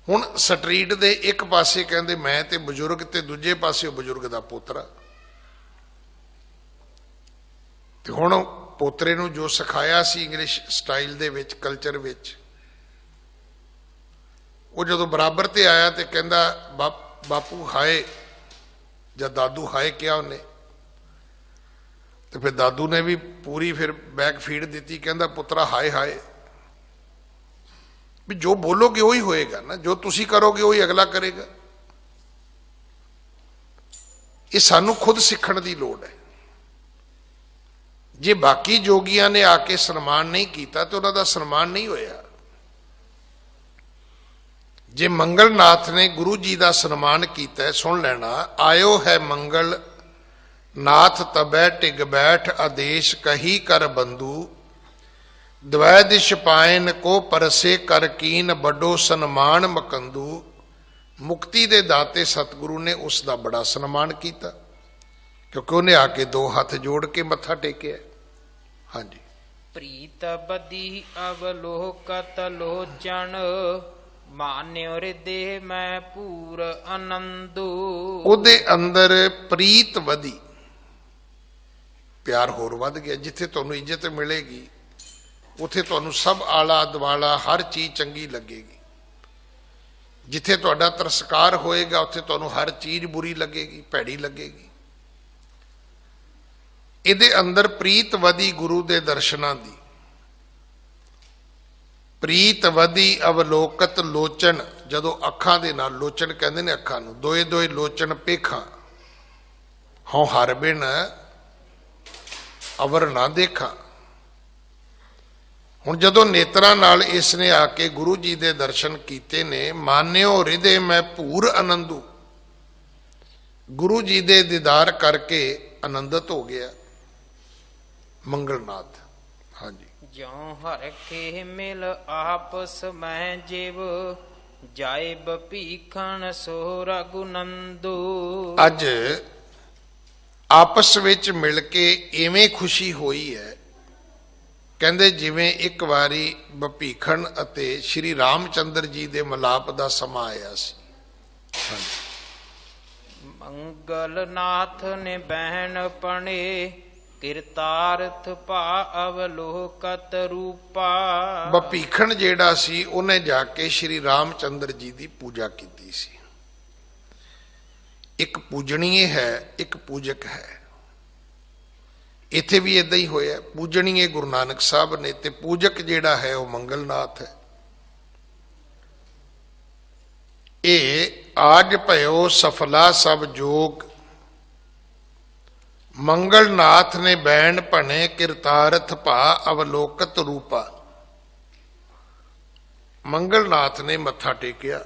ਹੁਣ ਸਟਰੀਟ ਦੇ ਇੱਕ ਪਾਸੇ ਕਹਿੰਦੇ ਮੈਂ ਤੇ ਬਜ਼ੁਰਗ ਤੇ ਦੂਜੇ ਪਾਸੇ ਉਹ ਬਜ਼ੁਰਗ ਦਾ ਪੋਤਰਾ। ਤੇ ਹੁਣ ਪੋਤਰੇ ਨੂੰ ਜੋ ਸਿਖਾਇਆ ਸੀ ਇੰਗਲਿਸ਼ ਸਟਾਈਲ ਦੇ ਵਿੱਚ, ਕਲਚਰ ਵਿੱਚ, ਉਹ ਜਦੋਂ ਬਰਾਬਰ ਤੇ ਆਇਆ ਤੇ ਕਹਿੰਦਾ ਬਾਪੂ ਹਾਏ, ਜਾਂ ਦਾਦੂ ਹਾਏ ਕਿਹਾ ਉਹਨੇ। ਤੇ ਫਿਰ ਦਾਦੂ ਨੇ ਵੀ ਪੂਰੀ ਫਿਰ ਬੈਕ ਫੀਡ ਦਿੱਤੀ, ਕਹਿੰਦਾ ਪੁੱਤਰਾ ਹਾਏ ਹਾਏ। ਵੀ ਜੋ ਬੋਲੋਗੇ ਉਹੀ ਹੋਏਗਾ ਨਾ, ਜੋ ਤੁਸੀਂ ਕਰੋਗੇ ਉਹੀ ਅਗਲਾ ਕਰੇਗਾ। ਇਹ ਸਾਨੂੰ ਖੁਦ ਸਿੱਖਣ ਦੀ ਲੋੜ ਹੈ। ਜੇ ਬਾਕੀ ਜੋਗੀਆਂ ਨੇ ਆ ਕੇ ਸਨਮਾਨ ਨਹੀਂ ਕੀਤਾ ਤੇ ਉਹਨਾਂ ਦਾ ਸਨਮਾਨ ਨਹੀਂ ਹੋਇਆ। ਜੇ ਮੰਗਲਨਾਥ ਨੇ ਗੁਰੂ ਜੀ ਦਾ ਸਨਮਾਨ ਕੀਤਾ, ਸੁਣ ਲੈਣਾ, ਆਇਓ ਹੈ ਮੰਗਲ ਨਾਥ ਤਬੈ ਟਿਗ ਬੈਠ, ਆਦੇਸ਼ ਕਹੀ ਕਰ ਬੰਦੂ, ਦਵੈ ਦਿਸ਼ ਪਾਇਨ ਕੋ ਪਰਸੇ ਕਰ ਕੀਨ, ਵੱਡੋ ਸਨਮਾਨ ਮਕੰਦੂ। ਮੁਕਤੀ ਦੇ ਦਾਤੇ ਸਤਿਗੁਰੂ ਨੇ ਉਸ ਦਾ ਬੜਾ ਸਨਮਾਨ ਕੀਤਾ, ਕਿਉਂਕਿ ਉਹਨੇ ਆ ਕੇ 2 ਹੱਥ ਜੋੜ ਕੇ ਮੱਥਾ ਟੇਕਿਆ। ਹਾਂਜੀ। ਪ੍ਰੀਤ ਬਦੀ ਅਵਲੋਕਤ ਲੋਚਨ, ਮਾਨਿਓ ਹਿਰਦੇ ਮੈਂ ਪੂਰ ਆਨੰਦੋ। ਉਹਦੇ ਅੰਦਰ ਪ੍ਰੀਤ ਵਧੀ, ਪਿਆਰ ਹੋਰ ਵੱਧ ਗਿਆ। ਜਿੱਥੇ ਤੁਹਾਨੂੰ ਇੱਜ਼ਤ ਮਿਲੇਗੀ ਉੱਥੇ ਤੁਹਾਨੂੰ ਸਭ ਆਲਾ ਦੁਆਲਾ ਹਰ ਚੀਜ਼ ਚੰਗੀ ਲੱਗੇਗੀ। ਜਿੱਥੇ ਤੁਹਾਡਾ ਤਿਰਸਕਾਰ ਹੋਏਗਾ ਉੱਥੇ ਤੁਹਾਨੂੰ ਹਰ ਚੀਜ਼ ਬੁਰੀ ਲੱਗੇਗੀ, ਭੈੜੀ ਲੱਗੇਗੀ। ਇਹਦੇ ਅੰਦਰ ਪ੍ਰੀਤ ਵਧੀ ਗੁਰੂ ਦੇ ਦਰਸ਼ਨਾਂ ਦੀ। ਪ੍ਰੀਤ ਵਧੀ ਅਵਲੋਕਤ ਲੋਚਨ, ਜਦੋਂ ਅੱਖਾਂ ਦੇ ਨਾਲ, ਲੋਚਨ ਕਹਿੰਦੇ ਨੇ ਅੱਖਾਂ ਨੂੰ, ਦੋਏ ਦੋਏ ਲੋਚਨ ਪੇਖਾਂ, ਹਉ ਹਰ ਬਿਨ ਅਵਰ ਨਾ ਦੇਖਾਂ। ਹੁਣ ਜਦੋਂ ਨੇਤਰਾਂ ਨਾਲ ਇਸ ਨੇ ਆ ਕੇ ਗੁਰੂ ਜੀ ਦੇ ਦਰਸ਼ਨ ਕੀਤੇ ਨੇ, ਮਾਨਿਓ ਹਿਰਦੇ ਮੈਂ ਭੂਰ ਆਨੰਦੂ, ਗੁਰੂ ਜੀ ਦੇ ਦੀਦਾਰ ਕਰਕੇ ਆਨੰਦਿਤ ਹੋ ਗਿਆ ਮੰਗਲਨਾਥ। ਹਾਂਜੀ। ਜਿਉ ਹਰ ਕੇ ਮਿਲ ਆਪਸ ਮੈਂ ਜਿਵ, ਜਾਏ ਭੀਖਣ ਸੋ ਰਘੁਨੰਦੂ। ਅੱਜ ਆਪਸ ਵਿੱਚ ਮਿਲ ਕੇ ਐਵੇਂ ਖੁਸ਼ੀ ਹੋਈ ਹੈ, ਕਹਿੰਦੇ ਜਿਵੇਂ ਇੱਕ ਵਾਰੀ ਭੀਖਣ ਅਤੇ ਸ਼੍ਰੀ ਰਾਮਚੰਦਰ ਜੀ ਦੇ ਮਿਲਾਪ ਦਾ ਸਮਾਂ ਆਇਆ ਸੀ। ਮੰਗਲਨਾਥ ਨੇ ਬਹਿਣ ਪਣੇ, ਕਿਰਤਾਰਥ ਭਾ ਅਵਲੋਕਤ ਰੂਪਾ। ਬਪੀਖਣ ਜਿਹੜਾ ਸੀ ਉਹਨੇ ਜਾ ਕੇ ਸ਼੍ਰੀ ਰਾਮਚੰਦਰ ਜੀ ਦੀ ਪੂਜਾ ਕੀਤੀ ਸੀ। ਇੱਕ ਪੂਜਣੀਏ ਹੈ, ਇੱਕ ਪੂਜਕ ਹੈ। ਇੱਥੇ ਵੀ ਇਦਾਂ ਹੀ ਹੋਇਆ। ਪੂਜਣੀਏ ਗੁਰੂ ਨਾਨਕ ਸਾਹਿਬ ਨੇ ਤੇ ਪੂਜਕ ਜਿਹੜਾ ਹੈ ਉਹ ਮੰਗਲਨਾਥ ਹੈ। ਇਹ ਆਜ ਭਇਓ ਸਫਲਾ ਸਭ ਜੋਗ, ਮੰਗਲਨਾਥ ਨੇ ਬੈਣ ਭਣੇ ਕਿਰਤਾਰਥ ਭਾ ਅਵਲੋਕਤ ਰੂਪਾ। ਮੰਗਲਨਾਥ ਨੇ ਮੱਥਾ ਟੇਕਿਆ,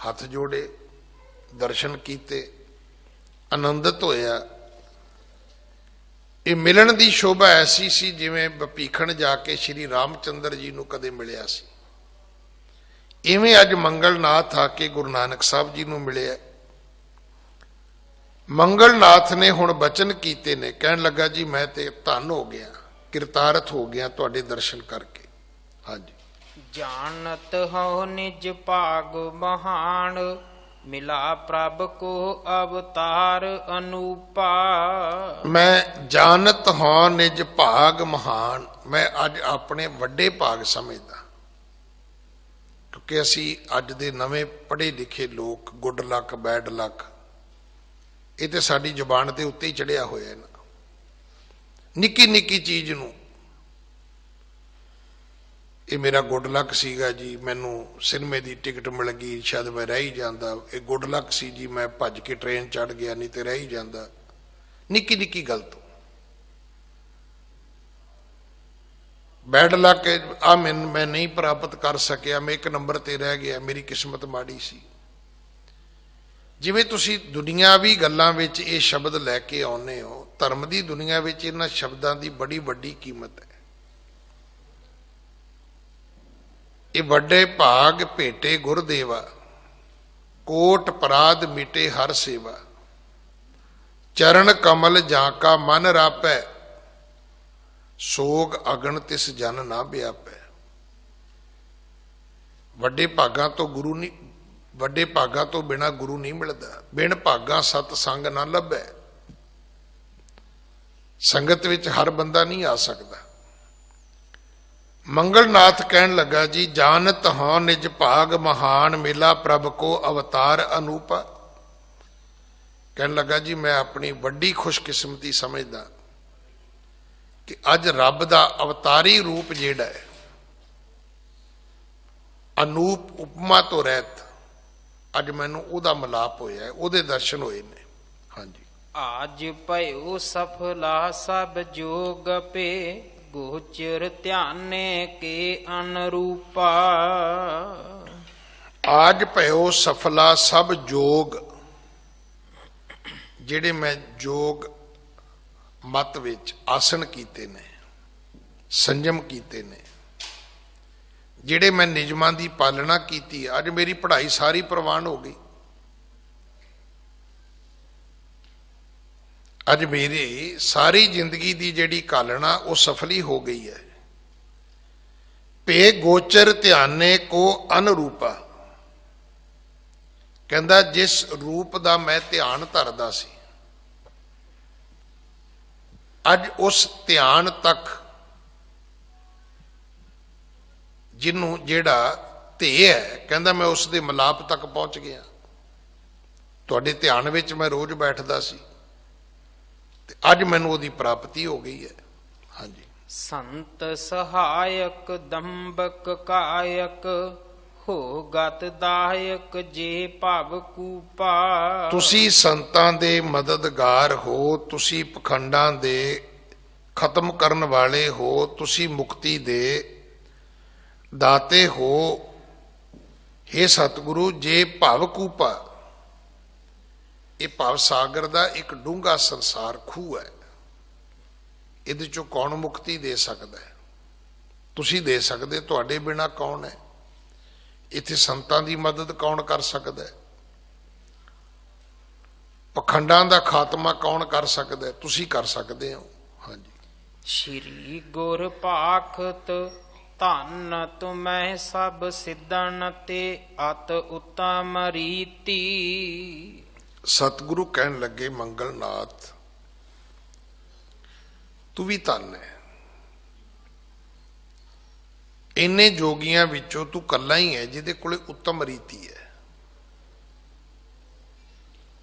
ਹੱਥ ਜੋੜੇ, ਦਰਸ਼ਨ ਕੀਤੇ, ਆਨੰਦਿਤ ਹੋਇਆ। ਇਹ ਮਿਲਣ ਦੀ ਸ਼ੋਭਾ ਐਸੀ ਸੀ ਜਿਵੇਂ ਬਪੀਖਣ ਜਾ ਕੇ ਸ਼੍ਰੀ ਰਾਮਚੰਦਰ ਜੀ ਨੂੰ ਕਦੇ ਮਿਲਿਆ ਸੀ। ਇਵੇਂ ਅੱਜ ਮੰਗਲਨਾਥ ਆ ਕੇ ਗੁਰੂ ਨਾਨਕ ਸਾਹਿਬ ਜੀ ਨੂੰ ਮਿਲਿਆ। ਮੰਗਲਨਾਥ ਨੇ ਹੁਣ ਬਚਨ ਕੀਤੇ ਨੇ, ਕਹਿਣ ਲੱਗਾ ਜੀ ਮੈਂ ਤੇ ਧੰਨ ਹੋ ਗਿਆ, ਕਿਰਤਾਰਥ ਹੋ ਗਿਆ ਤੁਹਾਡੇ ਦਰਸ਼ਨ ਕਰਕੇ। ਹਾਂਜੀ। ਜਾਣਤ ਹੋ ਨਿਜ ਭਾਗ ਮਹਾਨ, ਮਿਲਾ ਪ੍ਰਭ ਕੋ ਅਵਤਾਰ ਅਨੂਪਾ। ਮੈਂ ਜਾਣਤ ਹਾਂ ਨਿਜ ਭਾਗ ਮਹਾਨ, ਮੈਂ ਅੱਜ ਆਪਣੇ ਵੱਡੇ ਭਾਗ ਸਮਝਦਾ। ਕਿਉਂਕਿ ਅਸੀਂ ਅੱਜ ਦੇ ਨਵੇਂ ਪੜ੍ਹੇ ਲਿਖੇ ਲੋਕ ਗੁੱਡ ਲੱਕ ਬੈਡ ਲੱਕ ਇਹ ਤੇ ਸਾਡੀ ਜ਼ੁਬਾਨ ਦੇ ਉੱਤੇ ਹੀ ਚੜਿਆ ਹੋਇਆ ਨਾ। ਨਿੱਕੀ ਨਿੱਕੀ ਚੀਜ਼ ਨੂੰ ਇਹ ਮੇਰਾ ਗੁੱਡ ਲੱਕ ਸੀਗਾ ਜੀ, ਮੈਨੂੰ ਸਿਨੇਮੇ ਦੀ ਟਿਕਟ ਮਿਲ ਗਈ, ਸ਼ਾਇਦ ਮੈਂ ਰਹਿ ਹੀ ਜਾਂਦਾ। ਇਹ ਗੁੱਡ ਲੱਕ ਸੀ ਜੀ, ਮੈਂ ਭੱਜ ਕੇ ਟ੍ਰੇਨ ਚੜ੍ਹ ਗਿਆ, ਨਹੀਂ ਤੇ ਰਹਿ ਹੀ ਜਾਂਦਾ। ਨਿੱਕੀ ਨਿੱਕੀ ਗੱਲ ਤੋਂ ਬੈਡ ਲੱਕ ਆ ਮੈਂ ਨਹੀਂ ਪ੍ਰਾਪਤ ਕਰ ਸਕਿਆ, ਮੈਂ ਇੱਕ ਨੰਬਰ ਤੇ ਰਹਿ ਗਿਆ, ਮੇਰੀ ਕਿਸਮਤ ਮਾੜੀ ਸੀ। ਜਿਵੇਂ ਤੁਸੀਂ ਦੁਨੀਆਵੀ ਗੱਲਾਂ ਵਿੱਚ ਇਹ ਸ਼ਬਦ ਲੈ ਕੇ ਆਉਂਦੇ ਹੋ, ਧਰਮ ਦੀ ਦੁਨੀਆ ਵਿੱਚ ਇਹਨਾਂ ਸ਼ਬਦਾਂ ਦੀ ਬੜੀ ਵੱਡੀ ਕੀਮਤ ਹੈ। ਇਹ ਵੱਡੇ ਭਾਗ ਭੇਟੇ ਗੁਰਦੇਵਾ, ਕੋਟ ਪਰਾਧ ਮਿਟੇ ਹਰ ਸੇਵਾ। ਚਰਨ ਕਮਲ ਜਾਂ ਕਾ ਮਨ ਰਾਪੈ, ਸੋਗ ਅਗਨ ਤਿਸ ਜਨ ਨਾ ਵਿਆਪੈ। ਵੱਡੇ ਭਾਗਾਂ ਤੋਂ ਗੁਰੂ ਨਹੀਂ, ਵੱਡੇ ਭਾਗਾਂ ਤੋਂ ਬਿਨਾ ਗੁਰੂ ਨਹੀਂ ਮਿਲਦਾ। ਬਿਨ ਭਾਗਾਂ ਸਤ ਸੰਗ ਨਾ ਲੱਭੈ। ਸੰਗਤ ਵਿੱਚ ਹਰ ਬੰਦਾ ਨਹੀਂ ਆ ਸਕਦਾ। ਮੰਗਲਨਾਥ ਕਹਿਣ ਲੱਗਾ ਜੀ ਜਾਣਤ ਹਾਂ ਨਿਜ ਭਾਗ ਮਹਾਨ, ਮਿਲਾ ਪ੍ਰਭ ਕੋ ਅਵਤਾਰ ਅਨੂਪਾ। ਕਹਿਣ ਲੱਗਾ ਜੀ ਮੈਂ ਆਪਣੀ ਵੱਡੀ ਖੁਸ਼ਕਿਸਮਤੀ ਸਮਝਦਾ ਕਿ ਅੱਜ ਰੱਬ ਦਾ ਅਵਤਾਰੀ ਰੂਪ ਜਿਹੜਾ ਹੈ, ਅਨੂਪ ਉਪਮਾ ਤੋਂ ਰਹਿਤ, ਅੱਜ ਮੈਨੂੰ ਉਹਦਾ ਮਿਲਾਪ ਹੋਇਆ, ਉਹਦੇ ਦਰਸ਼ਨ ਹੋਏ ਨੇ। ਹਾਂਜੀ। ਆਜ ਭਇਓ ਸਫਲਾ ਸਭ ਜੋਗ ਪੇ, ਗੋਚਰ ਧਿਆਨੇ ਕੇ ਅਨਰੂਪਾ। ਆਜ ਭਇਓ ਸਫਲਾ ਸਭ ਜੋਗ, ਜਿਹੜੇ ਮੈਂ ਜੋਗ ਮਤ ਵਿੱਚ ਆਸਣ ਕੀਤੇ ਨੇ, ਸੰਜਮ ਕੀਤੇ ਨੇ, ਜਿਹੜੇ ਮੈਂ ਨਿਯਮਾਂ ਦੀ ਪਾਲਣਾ ਕੀਤੀ, ਅੱਜ ਮੇਰੀ ਪੜ੍ਹਾਈ ਸਾਰੀ ਪ੍ਰਵਾਨ ਹੋ ਗਈ। ਅੱਜ ਮੇਰੀ ਸਾਰੀ ਜ਼ਿੰਦਗੀ ਦੀ ਜਿਹੜੀ ਕਾਲਣਾ ਉਹ ਸਫਲੀ ਹੋ ਗਈ ਹੈ। ਭੇ ਗੋਚਰ ਧਿਆਨੇ ਕੋ ਅਨਰੂਪਾ। ਕਹਿੰਦਾ ਜਿਸ ਰੂਪ ਦਾ ਮੈਂ ਧਿਆਨ ਧਰਦਾ ਸੀ, ਅੱਜ ਉਸ ਧਿਆਨ ਤੱਕ ਜਿਹਨੂੰ ਜਿਹੜਾ ਧੇ ਹੈ, ਕਹਿੰਦਾ ਮੈਂ ਉਸ ਦੇ ਮਿਲਾਪ ਤੱਕ ਪਹੁੰਚ ਗਿਆ। ਤੁਹਾਡੇ ਧਿਆਨ ਵਿੱਚ ਮੈਂ ਰੋਜ਼ ਬੈਠਦਾ ਸੀ ਤੇ ਅੱਜ ਮੈਨੂੰ ਉਹਦੀ ਪ੍ਰਾਪਤੀ ਹੋ ਗਈ ਹੈ। ਹਾਂਜੀ। ਸੰਤ ਸਹਾਇਕ ਦੰਬਕ ਕਾਇਕ, ਹੋ ਗਤ ਦਾਇਕ ਜੇ ਭਵ ਕੂਪਾ। ਤੁਸੀਂ ਸੰਤਾਂ ਦੇ ਮਦਦਗਾਰ ਹੋ, ਤੁਸੀਂ ਪਖੰਡਾਂ ਦੇ ਖਤਮ ਕਰਨ ਵਾਲੇ ਹੋ, ਤੁਸੀਂ ਮੁਕਤੀ ਦੇ ਦਾਤੇ ਹੋ। हे ਸਤਿਗੁਰੂ, ਜੇ ਭਵ ਕੂਪਾ, ਇਹ ਭਵ ਸਾਗਰ ਦਾ ਇੱਕ ਡੂੰਘਾ ਸੰਸਾਰ ਖੂਹ ਹੈ, ਇਹਦੇ ਚੋਂ ਕੌਣ ਮੁਕਤੀ ਦੇ ਸਕਦਾ ਹੈ? ਤੁਸੀਂ ਦੇ ਸਕਦੇ, ਤੁਹਾਡੇ ਬਿਨਾ ਕੌਣ ਹੈ? ਇੱਥੇ ਸੰਤਾਂ ਦੀ ਮਦਦ ਕੌਣ ਕਰ ਸਕਦਾ ਹੈ? ਪਖੰਡਾਂ ਦਾ ਖਾਤਮਾ ਕੌਣ ਕਰ ਸਕਦਾ ਹੈ? ਤੁਸੀਂ ਕਰ ਸਕਦੇ ਹੋ। ਹਾਂਜੀ। ਸ਼੍ਰੀ ਗੁਰ ਭਾਖਤ ਧੰਨ ਤੁਮੈ ਸਭ ਸਿੱਧਨ ਤੇ ਅਤ ਉਤਮ ਰੀਤੀ। ਸਤਿਗੁਰੂ ਕਹਿਣ ਲੱਗੇ ਮੰਗਲਨਾਥ, ਤੂੰ ਵੀ ਧਨ ਹੈ। ਇੰਨੇ ਜੋਗੀਆਂ ਵਿੱਚੋਂ ਤੂੰ ਕੱਲਾ ਹੀ ਹੈ ਜਿਹਦੇ ਕੋਲੇ ਉੱਤਮ ਰੀਤੀ ਹੈ।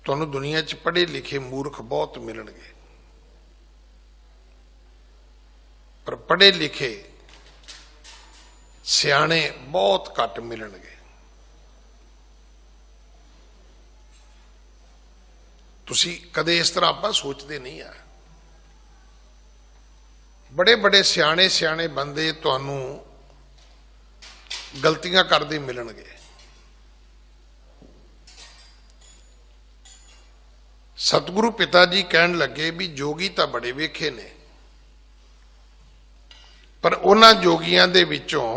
ਤੁਹਾਨੂੰ ਦੁਨੀਆ 'ਚ ਪੜ੍ਹੇ ਲਿਖੇ ਮੂਰਖ ਬਹੁਤ ਮਿਲਣਗੇ, ਪਰ ਪੜ੍ਹੇ ਲਿਖੇ ਸਿਆਣੇ ਬਹੁਤ ਘੱਟ ਮਿਲਣਗੇ। ਤੁਸੀਂ ਕਦੇ ਇਸ ਤਰ੍ਹਾਂ ਆਪਾਂ ਸੋਚਦੇ ਨਹੀਂ ਆ। ਬੜੇ ਬੜੇ ਸਿਆਣੇ ਸਿਆਣੇ ਬੰਦੇ ਤੁਹਾਨੂੰ ਗਲਤੀਆਂ ਕਰਦੇ ਮਿਲਣਗੇ। ਸਤਿਗੁਰੂ ਪਿਤਾ ਜੀ ਕਹਿਣ ਲੱਗੇ ਵੀ ਜੋਗੀ ਤਾਂ ਬੜੇ ਵੇਖੇ ਨੇ, ਪਰ ਉਹਨਾਂ ਜੋਗੀਆਂ ਦੇ ਵਿੱਚੋਂ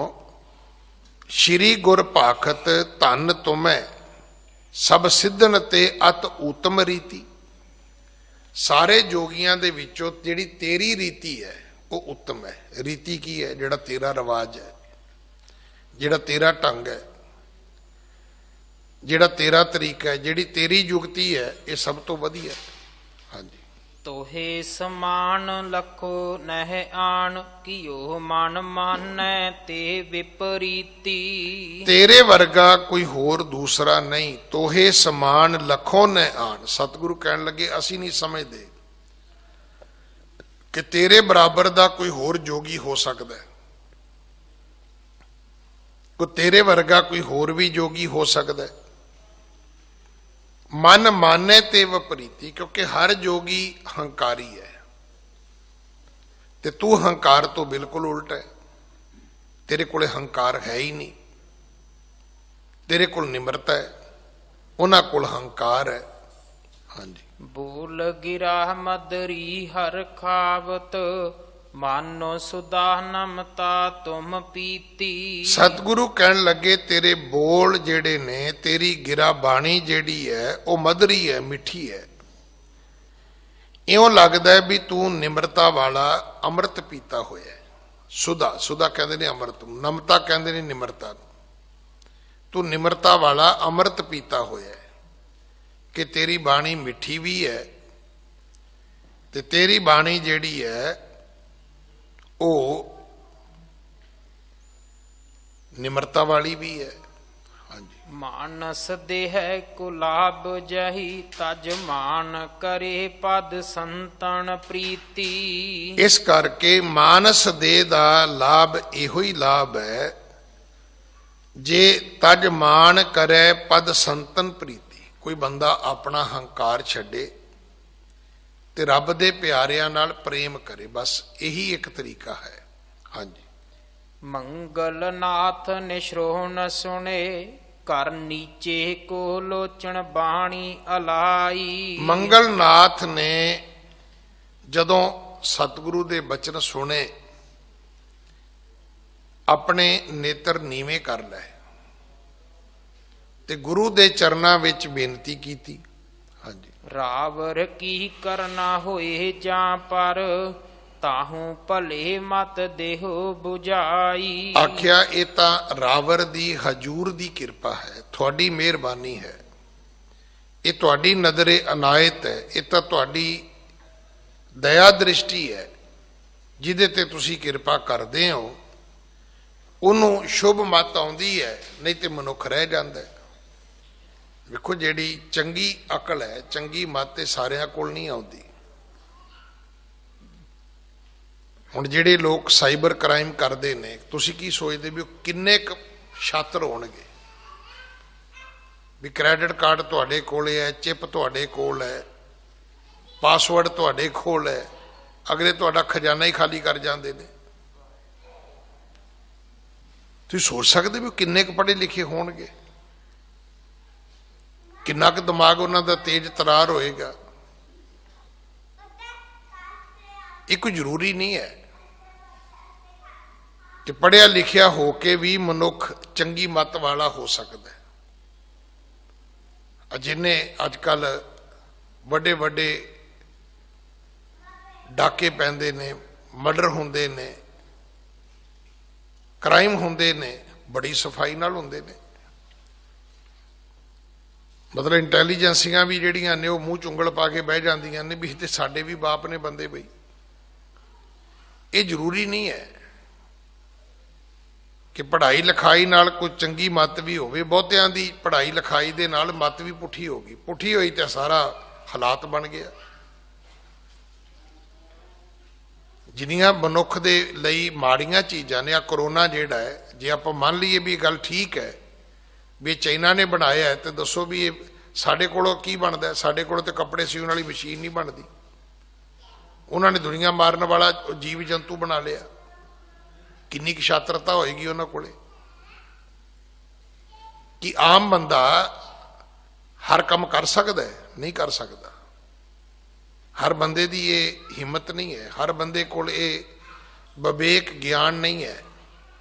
ਸ਼੍ਰੀ ਗੁਰ ਭਾਖਤ ਧੰਨ ਤੁਮੈ ਸਭ ਸਿੱਧਨ ਤੇ ਅਤ ਊਤਮ ਰੀਤੀ। ਸਾਰੇ ਜੋਗੀਆਂ ਦੇ ਵਿੱਚੋਂ ਜਿਹੜੀ ਤੇਰੀ ਰੀਤੀ ਹੈ ਉਹ ਉੱਤਮ ਹੈ। ਰੀਤੀ ਕੀ ਹੈ? ਜਿਹੜਾ ਤੇਰਾ ਰਿਵਾਜ ਹੈ, ਜਿਹੜਾ ਤੇਰਾ ਢੰਗ ਹੈ, ਜਿਹੜਾ ਤੇਰਾ ਤਰੀਕਾ ਹੈ, ਜਿਹੜੀ ਤੇਰੀ ਯੁਕਤੀ ਹੈ, ਇਹ ਸਭ ਤੋਂ ਵਧੀਆ। ਹਾਂਜੀ। ਤੋਹੇ ਸਮਾਨ ਲਖੋ ਨਹਿ ਆਣ, ਕਿਉ ਮਨ ਮਾਨੈ ਤੇ ਵਿਪਰੀਤੀ। ਤੇਰੇ ਵਰਗਾ ਕੋਈ ਹੋਰ ਦੂਸਰਾ ਨਹੀਂ। ਤੋਹੇ ਸਮਾਨ ਲਖੋ ਨਹਿ ਆਣ। ਸਤਿਗੁਰੂ ਕਹਿਣ ਲੱਗੇ ਅਸੀਂ ਨਹੀਂ ਸਮਝਦੇ ਕਿ ਤੇਰੇ ਬਰਾਬਰ ਦਾ ਕੋਈ ਹੋਰ ਜੋਗੀ ਹੋ ਸਕਦਾ ਹੈ, ਕੋ ਤੇਰੇ ਵਰਗਾ ਕੋਈ ਹੋਰ ਵੀ ਜੋਗੀ ਹੋ ਸਕਦਾ ਹੈ। ਮਨ ਮਾਨੇ ਤੇ ਵਿਪਰੀਤੀ, ਕਿਉਂਕਿ ਹਰ ਜੋਗੀ ਹੰਕਾਰੀ ਹੈ ਤੇ ਤੂੰ ਹੰਕਾਰ ਤੋਂ ਬਿਲਕੁਲ ਉਲਟ ਹੈ। ਤੇਰੇ ਕੋਲੇ ਹੰਕਾਰ ਹੈ ਹੀ ਨਹੀਂ, ਤੇਰੇ ਕੋਲ ਨਿਮਰਤਾ ਹੈ, ਉਹਨਾਂ ਕੋਲ ਹੰਕਾਰ ਹੈ। ਹਾਂਜੀ। ਬੋਲ ਗਿਰਾ ਮਦਰੀ ਹਰ ਖਾਵਤ, ਮਾਨੋ ਸੁਦਾ ਨਮਤਾ ਤੁਮ ਪੀਤੀ। ਸਤਿਗੁਰੂ ਕਹਿਣ ਲੱਗੇ ਤੇਰੇ ਬੋਲ ਜਿਹੜੇ ਨੇ, ਤੇਰੀ ਗਿਰਾ ਬਾਣੀ ਜਿਹੜੀ ਹੈ ਉਹ ਮਧੁਰੀ ਹੈ, ਮਿੱਠੀ ਹੈ। ਇਉਂ ਲੱਗਦਾ ਹੈ ਵੀ ਤੂੰ ਨਿਮਰਤਾ ਵਾਲਾ ਅੰਮ੍ਰਿਤ ਪੀਤਾ ਹੋਇਆ। ਸੁਦਾ, ਸੁਦਾ ਕਹਿੰਦੇ ਨੇ ਅੰਮ੍ਰਿਤ, ਨਮਤਾ ਕਹਿੰਦੇ ਨੇ ਨਿਮਰਤਾ ਨੂੰ। ਤੂੰ ਨਿਮਰਤਾ ਵਾਲਾ ਅੰਮ੍ਰਿਤ ਪੀਤਾ ਹੋਇਆ ਕਿ ਤੇਰੀ ਬਾਣੀ ਮਿੱਠੀ ਵੀ ਹੈ ਤੇ ਤੇਰੀ ਬਾਣੀ ਜਿਹੜੀ ਹੈ ਉਹ ਨਿਮਰਤਾ ਵਾਲੀ ਵੀ ਹੈ। ਹਾਂਜੀ। ਮਾਨਸ ਦੇਹ ਕੁਲਾਬ ਜਹੀ, ਤਜ ਮਾਨ ਕਰੇ ਪਦ ਸੰਤਨ ਪ੍ਰੀਤੀ। ਇਸ ਕਰਕੇ ਮਾਨਸ ਦੇਹ ਦਾ ਲਾਭ ਇਹੋ ਹੀ ਲਾਭ ਹੈ, ਜੇ ਤਜ ਮਾਨ ਕਰੇ ਪਦ ਸੰਤਨ ਪ੍ਰੀਤੀ। ਕੋਈ ਬੰਦਾ ਆਪਣਾ ਹੰਕਾਰ ਛੱਡੇ ਤੇ ਰੱਬ ਦੇ ਪਿਆਰਿਆਂ ਨਾਲ ਪ੍ਰੇਮ ਕਰੇ, ਬਸ ਇਹੀ ਇੱਕ ਤਰੀਕਾ ਹੈ। ਹਾਂਜੀ। ਮੰਗਲ ਨਾਥ ਨਿਸ਼ਰੋਹ ਨ ਸੁਣੇ, ਕਰ ਨੀਚੇ ਕੋ ਲੋਚਣ ਬਾਣੀ ਅਲਾਈ। ਮੰਗਲ ਨਾਥ ਨੇ ਜਦੋਂ ਸਤਿਗੁਰੂ ਦੇ ਬਚਨ ਸੁਣੇ, ਆਪਣੇ ਨੇਤਰ ਨੀਵੇਂ ਕਰ ਲਏ ਤੇ ਗੁਰੂ ਦੇ ਚਰਨਾਂ ਵਿੱਚ ਬੇਨਤੀ ਕੀਤੀ। ਹਾਂਜੀ। ਰਾਵਰ ਕੀ ਕਰਨਾ ਹੋਏ ਜਾਂ ਪਰ, ਤਾਹੂ ਭਲੇ ਮਤ ਦੇਹੋ 부ਝਾਈ। ਆਖਿਆ ਇਹ ਤਾਂ ਰਾਵਰ ਦੀ ਹਜੂਰ ਦੀ ਕਿਰਪਾ ਹੈ, ਤੁਹਾਡੀ ਮਿਹਰਬਾਨੀ ਹੈ, ਇਹ ਤੁਹਾਡੀ ਨਜ਼ਰੇ ਅਨਾਇਤ ਹੈ, ਇਹ ਤਾਂ ਤੁਹਾਡੀ ਦਇਆ ਦ੍ਰਿਸ਼ਟੀ ਹੈ ਜਿਹਦੇ ਤੇ ਤੁਸੀਂ ਕਿਰਪਾ ਕਰਦੇ ਹੋ। ਉਹਨੂੰ ਸ਼ੁਭ ਮਤ ਆਉਂਦੀ ਹੈ, ਨਹੀਂ ਤੇ ਮਨੁੱਖ ਰਹਿ ਜਾਂਦਾ ਹੈ। ਵੇਖੋ ਜਿਹੜੀ ਚੰਗੀ ਅਕਲ ਹੈ, ਚੰਗੀ ਮਤ ਇਹ ਸਾਰਿਆਂ ਕੋਲ ਨਹੀਂ ਆਉਂਦੀ। ਹੁਣ ਜਿਹੜੇ ਲੋਕ ਸਾਈਬਰ ਕ੍ਰਾਈਮ ਕਰਦੇ ਨੇ, ਤੁਸੀਂ ਕੀ ਸੋਚਦੇ ਵੀ ਉਹ ਕਿੰਨੇ ਕੁ ਛਾਤਰ ਹੋਣਗੇ? ਵੀ ਕ੍ਰੈਡਿਟ ਕਾਰਡ ਤੁਹਾਡੇ ਕੋਲ ਹੈ, ਚਿਪ ਤੁਹਾਡੇ ਕੋਲ ਹੈ, ਪਾਸਵਰਡ ਤੁਹਾਡੇ ਕੋਲ ਹੈ, ਅਗਲੇ ਤੁਹਾਡਾ ਖਜ਼ਾਨਾ ਹੀ ਖਾਲੀ ਕਰ ਜਾਂਦੇ ਨੇ। ਤੁਸੀਂ ਸੋਚ ਸਕਦੇ ਵੀ ਕਿੰਨੇ ਕੁ ਪੜ੍ਹੇ ਲਿਖੇ ਹੋਣਗੇ, ਕਿੰਨਾ ਕੁ ਦਿਮਾਗ ਉਹਨਾਂ ਦਾ ਤੇਜ਼ ਤਰਾਰ ਹੋਏਗਾ। ਇਹ ਕੋਈ ਜ਼ਰੂਰੀ ਨਹੀਂ ਹੈ ਕਿ ਪੜ੍ਹਿਆ ਲਿਖਿਆ ਹੋ ਕੇ ਵੀ ਮਨੁੱਖ ਚੰਗੀ ਮੱਤ ਵਾਲਾ ਹੋ ਸਕਦਾ ਹੈ। ਜਿਹਨੇ ਅੱਜ ਕੱਲ ਵੱਡੇ ਵੱਡੇ ਡਾਕੇ ਪੈਂਦੇ ਨੇ, ਮਰਡਰ ਹੁੰਦੇ ਨੇ, ਕ੍ਰਾਈਮ ਹੁੰਦੇ ਨੇ, ਬੜੀ ਸਫਾਈ ਨਾਲ ਹੁੰਦੇ ਨੇ। ਮਤਲਬ ਇੰਟੈਲੀਜੈਂਸੀਆਂ ਵੀ ਜਿਹੜੀਆਂ ਨੇ ਉਹ ਮੂੰਹ ਚ ਉਂਗਲ ਪਾ ਕੇ ਬਹਿ ਜਾਂਦੀਆਂ ਨੇ ਵੀ ਤੇ ਸਾਡੇ ਵੀ ਬਾਪ ਨੇ ਬੰਦੇ ਬਈ, ਇਹ ਜ਼ਰੂਰੀ ਨਹੀਂ ਹੈ ਕਿ ਪੜ੍ਹਾਈ ਲਿਖਾਈ ਨਾਲ ਕੋਈ ਚੰਗੀ ਮੱਤ ਵੀ ਹੋਵੇ। ਬਹੁਤਿਆਂ ਦੀ ਪੜ੍ਹਾਈ ਲਿਖਾਈ ਦੇ ਨਾਲ ਮੱਤ ਵੀ ਪੁੱਠੀ ਹੋ ਗਈ, ਪੁੱਠੀ ਹੋਈ ਤਾਂ ਸਾਰਾ ਹਾਲਾਤ ਬਣ ਗਿਆ। ਜਿੰਨੀਆਂ ਮਨੁੱਖ ਦੇ ਲਈ ਮਾੜੀਆਂ ਚੀਜ਼ਾਂ ਨੇ, ਆ ਕਰੋਨਾ ਜਿਹੜਾ ਹੈ, ਜੇ ਆਪਾਂ ਮੰਨ ਲਈਏ ਵੀ ਇਹ ਗੱਲ ਠੀਕ ਹੈ ਵੀ ਚਾਈਨਾ ਨੇ ਬਣਾਇਆ ਹੈ, ਤੇ ਦੱਸੋ ਵੀ ਇਹ ਸਾਡੇ ਕੋਲੋਂ ਕੀ ਬਣਦਾ? ਸਾਡੇ ਕੋਲੋਂ ਤੇ ਕੱਪੜੇ ਸਿਉਣ ਵਾਲੀ ਮਸ਼ੀਨ ਨਹੀਂ ਬਣਦੀ। ਉਹਨਾਂ ਨੇ ਦੁਨੀਆ ਮਾਰਨ ਵਾਲਾ ਜੀਵ ਜੰਤੂ ਬਣਾ ਲਿਆ। ਕਿੰਨੀ ਕੁ ਸ਼ਾਤਰਤਾ ਹੋਏਗੀ ਉਹਨਾਂ ਕੋਲੇ ਕਿ ਆਮ ਬੰਦਾ ਹਰ ਕੰਮ ਕਰ ਸਕਦਾ ਹੈ? ਨਹੀਂ ਕਰ ਸਕਦਾ। ਹਰ ਬੰਦੇ ਦੀ ਇਹ ਹਿੰਮਤ ਨਹੀਂ ਹੈ, ਹਰ ਬੰਦੇ ਕੋਲ ਇਹ ਵਿਵੇਕ ਗਿਆਨ ਨਹੀਂ ਹੈ,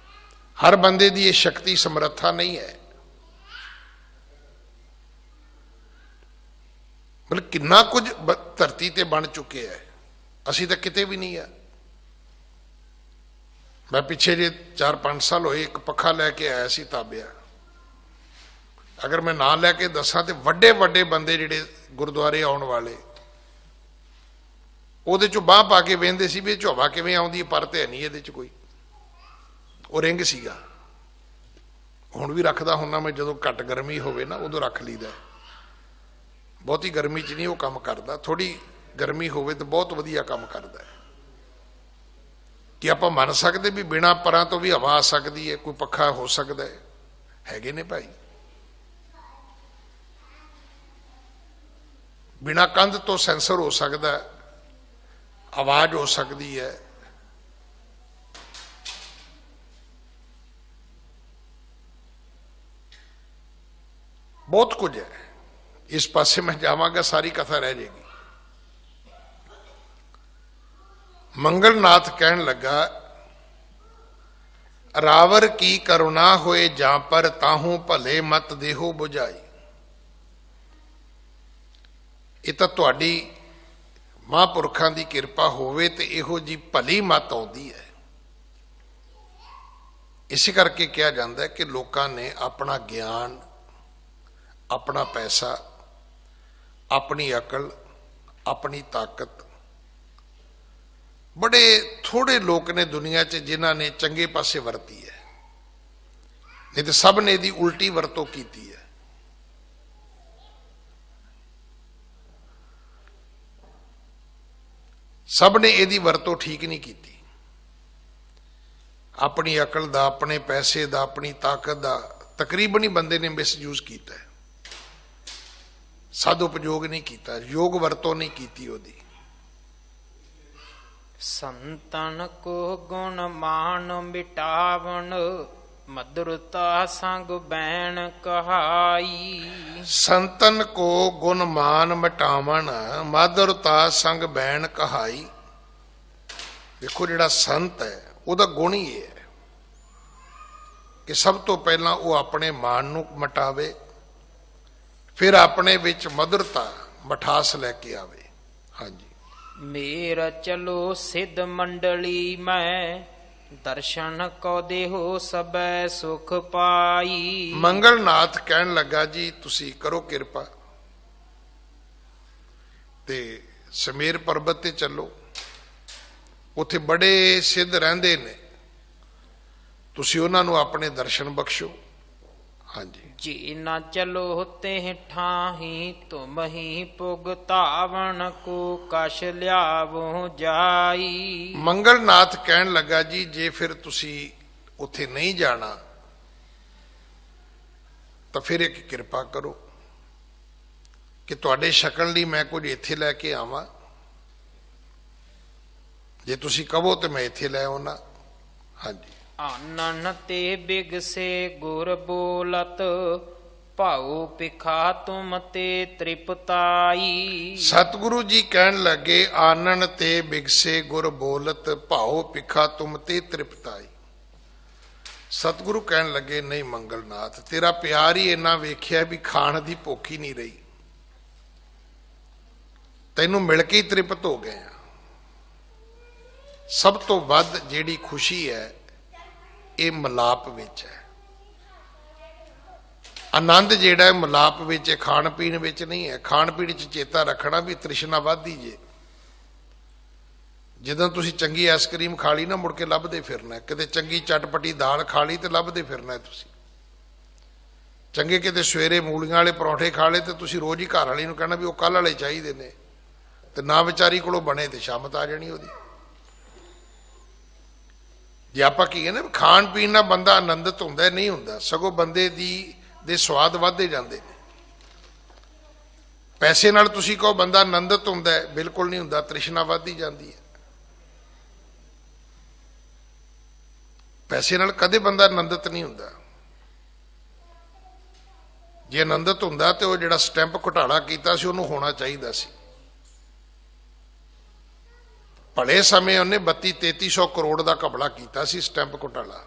ਹਰ ਬੰਦੇ ਦੀ ਇਹ ਸ਼ਕਤੀ ਸਮਰੱਥਾ ਨਹੀਂ ਹੈ। ਮਤਲਬ ਕਿੰਨਾ ਕੁਝ ਧਰਤੀ ਤੇ ਬਣ ਚੁੱਕਿਆ ਹੈ, ਅਸੀਂ ਤਾਂ ਕਿਤੇ ਵੀ ਨਹੀਂ ਆ। ਮੈਂ ਪਿੱਛੇ ਜੇ 4-5 ਸਾਲ ਹੋਏ ਇੱਕ ਪੱਖਾ ਲੈ ਕੇ ਆਇਆ ਸੀ ਤਾਬਿਆ। ਅਗਰ ਮੈਂ ਨਾਂ ਲੈ ਕੇ ਦੱਸਾਂ ਤੇ ਵੱਡੇ ਵੱਡੇ ਬੰਦੇ ਜਿਹੜੇ ਗੁਰਦੁਆਰੇ ਆਉਣ ਵਾਲੇ, ਉਹਦੇ ਚੋਂ ਬਾਂਹ ਪਾ ਕੇ ਵੇਂਦੇ ਸੀ ਵੀ ਇਹ ਝੋਵਾ ਕਿਵੇਂ ਆਉਂਦੀ, ਪਰ ਤੇ ਨਹੀਂ ਇਹਦੇ ਚ ਕੋਈ। ਉਹ ਰਿੰਗ ਸੀਗਾ। ਹੁਣ ਵੀ ਰੱਖਦਾ ਹੁੰਦਾ ਮੈਂ, ਜਦੋਂ ਘੱਟ ਗਰਮੀ ਹੋਵੇ ਨਾ ਉਦੋਂ ਰੱਖ ਲਈਦਾ। ਬਹੁਤੀ ਗਰਮੀ ਚ ਨਹੀਂ ਉਹ ਕੰਮ ਕਰਦਾ, ਥੋੜੀ ਗਰਮੀ ਹੋਵੇ ਤਾਂ ਬਹੁਤ ਵਧੀਆ ਕੰਮ ਕਰਦਾ ਹੈ। ਕਿ ਆਪਾਂ ਮੰਨ ਸਕਦੇ ਵੀ ਬਿਨਾਂ ਪਰਾਂ ਤੋਂ ਵੀ ਹਵਾ ਆ ਸਕਦੀ ਹੈ, ਕੋਈ ਪੱਖਾ ਹੋ ਸਕਦਾ ਹੈ? ਹੈਗੇ ਨੇ ਭਾਈ। ਬਿਨਾਂ ਕੰਧ ਤੋਂ ਸੈਂਸਰ ਹੋ ਸਕਦਾ, ਆਵਾਜ਼ ਹੋ ਸਕਦੀ ਹੈ। ਬਹੁਤ ਕੁਝ ਹੈ। ਇਸ ਪਾਸੇ ਮੈਂ ਜਾਵਾਂਗਾ ਸਾਰੀ ਕਥਾ ਰਹਿ ਜਾਏਗੀ। ਮੰਗਲਨਾਥ ਕਹਿਣ ਲੱਗਾ, ਰਾਵਰ ਕੀ ਕਰੁਣਾ ਹੋਏ ਜਾਂ ਪਰ ਤਾਹੂ ਭਲੇ ਮਤ ਦੇਹੋ ਬੁਝਾਈ। ਇਹ ਤਾਂ ਤੁਹਾਡੀ ਮਹਾਂਪੁਰਖਾਂ ਦੀ ਕਿਰਪਾ ਹੋਵੇ ਤੇ ਇਹੋ ਜੀ ਭਲੀ ਮਤ ਆਉਂਦੀ ਹੈ। ਇਸੇ ਕਰਕੇ ਕਿਹਾ ਜਾਂਦਾ ਹੈ ਕਿ ਲੋਕਾਂ ਨੇ ਆਪਣਾ ਗਿਆਨ, ਆਪਣਾ ਪੈਸਾ, ਆਪਣੀ ਅਕਲ, ਆਪਣੀ ਤਾਕਤ, ਬੜੇ ਥੋੜੇ ਲੋਕ ਨੇ ਦੁਨੀਆ 'ਚ ਜਿਨ੍ਹਾਂ ਨੇ ਚੰਗੇ ਪਾਸੇ ਵਰਤੀ ਹੈ, ਨਹੀਂ ਤੇ ਸਭ ਨੇ ਇਹਦੀ ਉਲਟੀ ਵਰਤੋਂ ਕੀਤੀ ਹੈ। ਸਭ ਨੇ ਇਹਦੀ ਵਰਤੋਂ ਠੀਕ ਨਹੀਂ ਕੀਤੀ। ਆਪਣੀ ਅਕਲ ਦਾ, ਆਪਣੇ ਪੈਸੇ ਦਾ, ਆਪਣੀ ਤਾਕਤ ਦਾ ਤਕਰੀਬਨ ਹੀ ਬੰਦੇ ਨੇ ਮਿਸਯੂਜ਼ ਕੀਤਾ ਹੈ। ਸਦ ਉਪਯੋਗ ਨਹੀਂ ਕੀਤਾ, ਯੋਗ ਵਰਤੋਂ ਨਹੀਂ ਕੀਤੀ ਉਹਦੀ। ਸੰਤਨ ਕੋ ਗੁਣ ਮਾਨ ਮਿਟਾਵਣ, ਮਧੁਰਤਾ ਸੰਗ ਬੈਣ ਕਹਾਈ। ਸੰਤਨ ਕੋ ਗੁਣ ਮਾਨ ਮਿਟਾਵਣ, ਮਧੁਰਤਾ ਸੰਗ ਬੈਣ ਕਹਾਈ। ਦੇਖੋ ਜਿਹੜਾ ਸੰਤ ਹੈ ਉਹਦਾ ਗੁਣ ਹੀ ਇਹ ਹੈ ਕਿ ਸਭ ਤੋਂ ਪਹਿਲਾਂ ਉਹ ਆਪਣੇ ਮਾਨ ਨੂੰ ਮਿਟਾਵੇ, ਫਿਰ ਆਪਣੇ ਵਿੱਚ ਮਧੁਰਤਾ, ਮਠਾਸ ਲੈ ਕੇ ਆਵੇ। ਹਾਂਜੀ। ਮੇਰਾ ਚਲੋ ਸਿੱਧ ਮੰਡਲੀ ਮੈਂ, ਦਰਸ਼ਨ ਕੋ ਦੇਹੋ ਸਬੈ ਸੁਖ ਪਾਈ। ਮੰਗਲਨਾਥ ਕਹਿਣ ਲੱਗਾ, ਜੀ ਤੁਸੀਂ ਕਰੋ ਕਿਰਪਾ ਤੇ ਸਮੇਰ ਪਰਬਤ ਤੇ ਚੱਲੋ, ਉੱਥੇ ਬੜੇ ਸਿੱਧ ਰਹਿੰਦੇ ਨੇ, ਤੁਸੀਂ ਉਹਨਾਂ ਨੂੰ ਆਪਣੇ ਦਰਸ਼ਨ ਬਖਸ਼ੋ। ਹਾਂਜੀ। ਜੀ ਨਾ ਚਲੋ ਤੇ ਠਾਹੀ ਤੁਮ ਹੀ ਪੁਗਤਾਵਣ ਕੋ ਕਛ ਲਿਆਵੋ ਜਾਈ। ਮੰਗਲਨਾਥ ਕਹਿਣ ਲੱਗਾ, ਜੀ ਜੇ ਫਿਰ ਤੁਸੀਂ ਉੱਥੇ ਨਹੀਂ ਜਾਣਾ ਤਾਂ ਫਿਰ ਇੱਕ ਕਿਰਪਾ ਕਰੋ ਕਿ ਤੁਹਾਡੇ ਸ਼ਕਲ ਲਈ ਮੈਂ ਕੁਝ ਇੱਥੇ ਲੈ ਕੇ ਆਵਾਂ। ਜੇ ਤੁਸੀਂ ਕਹੋ ਤੇ ਮੈਂ ਇੱਥੇ ਲੈ ਆਉਣਾ। ਹਾਂਜੀ। ਆਨਨ ਤੇ ਬਿਗਸੇ ਗੁਰ ਬੋਲਤ, ਭਾਉ ਪਿਖਾ ਤੁਮ ਤੇ ਤ੍ਰਿਪਤਾਈ। ਸਤਿਗੁਰੂ ਜੀ ਕਹਿਣ ਲੱਗੇ, ਆਨਨ ਤੇ ਬਿਗਸੇ ਗੁਰ ਬੋਲਤ, ਭਾਉ ਪਿਖਾ ਤੁਮ ਤੇ ਤ੍ਰਿਪਤਾਈ। ਸਤਿਗੁਰੂ ਕਹਿਣ ਲੱਗੇ, ਨਹੀਂ ਮੰਗਲਨਾਥ, ਤੇਰਾ ਪਿਆਰ ਹੀ ਇੰਨਾ ਵੇਖਿਆ ਵੀ ਖਾਣ ਦੀ ਭੁੱਖ ਹੀ ਨਹੀਂ ਰਹੀ, ਤੈਨੂੰ ਮਿਲ ਕੇ ਹੀ ਤ੍ਰਿਪਤ ਹੋ ਗਏ ਆ। ਸਭ ਤੋਂ ਵੱਧ ਜਿਹੜੀ ਖੁਸ਼ੀ ਹੈ ਇਹ ਮਿਲਾਪ ਵਿੱਚ ਹੈ। ਆਨੰਦ ਜਿਹੜਾ ਹੈ ਮਿਲਾਪ ਵਿੱਚ ਹੈ, ਖਾਣ ਪੀਣ ਵਿੱਚ ਨਹੀਂ ਹੈ। ਖਾਣ ਪੀਣ 'ਚ ਚੇਤਾ ਰੱਖਣਾ ਵੀ ਤ੍ਰਿਸ਼ਨਾ ਵੱਧਦੀ ਜੇ। ਜਦੋਂ ਤੁਸੀਂ ਚੰਗੀ ਆਈਸਕ੍ਰੀਮ ਖਾ ਲਈ ਨਾ, ਮੁੜ ਕੇ ਲੱਭਦੇ ਫਿਰਨਾ। ਕਿਤੇ ਚੰਗੀ ਚਟਪਟੀ ਦਾਲ ਖਾ ਲਈ ਤੇ ਲੱਭਦੇ ਫਿਰਨਾ ਤੁਸੀਂ। ਚੰਗੇ ਕਿਤੇ ਸਵੇਰੇ ਮੂਲੀਆਂ ਵਾਲੇ ਪਰੌਂਠੇ ਖਾ ਲਏ ਤੇ ਤੁਸੀਂ ਰੋਜ਼ ਹੀ ਘਰ ਵਾਲੀ ਨੂੰ ਕਹਿਣਾ ਵੀ ਉਹ ਕੱਲ੍ਹ ਵਾਲੇ ਚਾਹੀਦੇ ਨੇ, ਤੇ ਨਾ ਵਿਚਾਰੀ ਕੋਲੋਂ ਬਣੇ ਤੇ ਸ਼ਾਮਤ ਆ ਜਾਣੀ ਉਹਦੀ। ਜੇ ਆਪਾਂ ਕੀ ਹੈ ਨਾ, ਖਾਣ ਪੀਣ ਨਾਲ ਬੰਦਾ ਆਨੰਦਿਤ ਹੁੰਦਾ, ਨਹੀਂ ਹੁੰਦਾ, ਸਗੋਂ ਬੰਦੇ ਦੇ ਸਵਾਦ ਵੱਧਦੇ ਜਾਂਦੇ ਨੇ। ਪੈਸੇ ਨਾਲ ਤੁਸੀਂ ਕਹੋ ਬੰਦਾ ਆਨੰਦਿਤ ਹੁੰਦਾ, ਬਿਲਕੁਲ ਨਹੀਂ ਹੁੰਦਾ, ਤ੍ਰਿਸ਼ਨਾ ਵੱਧਦੀ ਜਾਂਦੀ ਹੈ। ਪੈਸੇ ਨਾਲ ਕਦੇ ਬੰਦਾ ਆਨੰਦਿਤ ਨਹੀਂ ਹੁੰਦਾ। ਜੇ ਆਨੰਦਿਤ ਹੁੰਦਾ ਤੇ ਉਹ ਜਿਹੜਾ ਸਟੈਂਪ ਘੁਟਾਲਾ ਕੀਤਾ ਸੀ ਉਹਨੂੰ ਹੋਣਾ ਚਾਹੀਦਾ ਸੀ। ਭਲੇ ਸਮੇਂ ਉਹਨੇ 32-3300 ਕਰੋੜ ਦਾ ਘਪਲਾ ਕੀਤਾ ਸੀ, ਸਟੈਂਪ ਘੁਟਾਲਾ।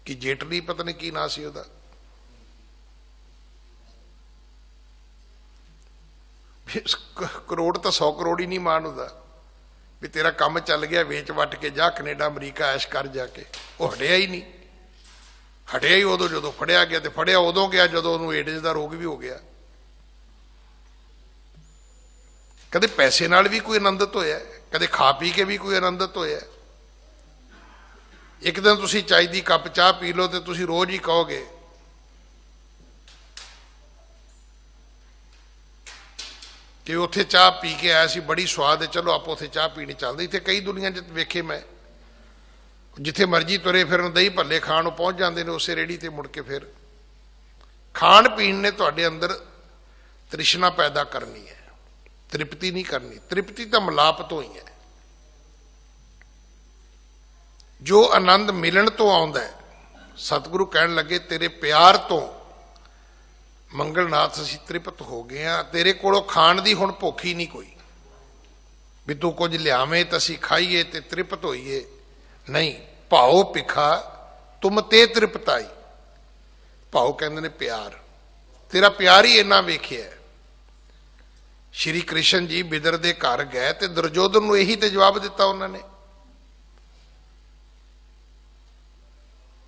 ਕਿ ਜੇਟਲੀ ਪਤਾ ਨਹੀਂ ਕੀ ਨਾਂ ਸੀ ਉਹਦਾ, ਕਰੋੜ ਤਾਂ 100 ਕਰੋੜ ਹੀ ਨਹੀਂ ਮਾਣ ਹੁੰਦਾ ਵੀ ਤੇਰਾ ਕੰਮ ਚੱਲ ਗਿਆ, ਵੇਚ ਵੱਟ ਕੇ ਜਾ ਕੈਨੇਡਾ ਅਮਰੀਕਾ ਐਸ਼ ਕਰ ਜਾ ਕੇ। ਉਹ ਹਟਿਆ ਹੀ ਨਹੀਂ। ਹਟਿਆ ਹੀ ਉਦੋਂ ਜਦੋਂ ਫੜਿਆ ਗਿਆ, ਤੇ ਫੜਿਆ ਉਦੋਂ ਗਿਆ ਜਦੋਂ ਉਹਨੂੰ ਏਡਜ਼ ਦਾ ਰੋਗ ਵੀ ਹੋ ਗਿਆ। ਕਦੇ ਪੈਸੇ ਨਾਲ ਵੀ ਕੋਈ ਆਨੰਦਿਤ ਹੋਇਆ, ਕਦੇ ਖਾ ਪੀ ਕੇ ਵੀ ਕੋਈ ਆਨੰਦਿਤ ਹੋਇਆ। ਇੱਕ ਦਿਨ ਤੁਸੀਂ ਚਾਹ ਦੀ ਕੱਪ ਚਾਹ ਪੀ ਲਓ ਤੇ ਤੁਸੀਂ ਰੋਜ਼ ਹੀ ਕਹੋਗੇ ਕਿ ਉੱਥੇ ਚਾਹ ਪੀ ਕੇ ਆਇਆ ਸੀ, ਬੜੀ ਸਵਾਦ ਹੈ, ਚਲੋ ਆਪਾਂ ਉੱਥੇ ਚਾਹ ਪੀਣੀ ਚੱਲਦੇ। ਇੱਥੇ ਕਈ ਦੁਨੀਆ 'ਚ ਵੇਖੇ ਮੈਂ, ਜਿੱਥੇ ਮਰਜ਼ੀ ਤੁਰੇ ਫਿਰਨ ਦਹੀਂ ਭੱਲੇ ਖਾਣ ਨੂੰ ਪਹੁੰਚ ਜਾਂਦੇ ਨੇ ਉਸੇ ਰੇਹੜੀ ਤੇ ਮੁੜ ਕੇ। ਫਿਰ ਖਾਣ ਪੀਣ ਨੇ ਤੁਹਾਡੇ ਅੰਦਰ ਤ੍ਰਿਸ਼ਨਾ ਪੈਦਾ ਕਰਨੀ ਹੈ, ਤ੍ਰਿਪਤੀ ਨਹੀਂ ਕਰਨੀ। ਤ੍ਰਿਪਤੀ ਤਾਂ ਮਿਲਾਪ ਤੋਂ ਹੀ ਹੈ। ਜੋ ਆਨੰਦ ਮਿਲਣ ਤੋਂ ਆਉਂਦਾ ਹੈ, ਸਤਿਗੁਰੂ ਕਹਿਣ ਲੱਗੇ ਤੇਰੇ ਪਿਆਰ ਤੋਂ ਮੰਗਲਨਾਥ ਅਸੀਂ ਤ੍ਰਿਪਤ ਹੋ ਗਏ ਹਾਂ। ਤੇਰੇ ਕੋਲੋਂ ਖਾਣ ਦੀ ਹੁਣ ਭੁੱਖ ਹੀ ਨਹੀਂ ਕੋਈ ਵੀ ਤੂੰ ਕੁਝ ਲਿਆਵੇਂ ਤਾਂ ਅਸੀਂ ਖਾਈਏ ਤੇ ਤ੍ਰਿਪਤ ਹੋਈਏ। ਨਹੀਂ, ਭਾਉ ਭਿਖਾ ਤੁਮ ਤੇ ਤ੍ਰਿਪਤਾਈ। ਭਾਉ ਕਹਿੰਦੇ ਨੇ ਪਿਆਰ, ਤੇਰਾ ਪਿਆਰ ਹੀ ਇੰਨਾ ਵੇਖਿਆ। ਸ਼੍ਰੀ ਕ੍ਰਿਸ਼ਨ ਜੀ ਬਿਦਰ ਦੇ ਘਰ ਗਏ ਤੇ ਦੁਰਯੋਧਨ ਨੂੰ ਇਹੀ ਤੇ ਜਵਾਬ ਦਿੱਤਾ ਉਹਨਾਂ ਨੇ।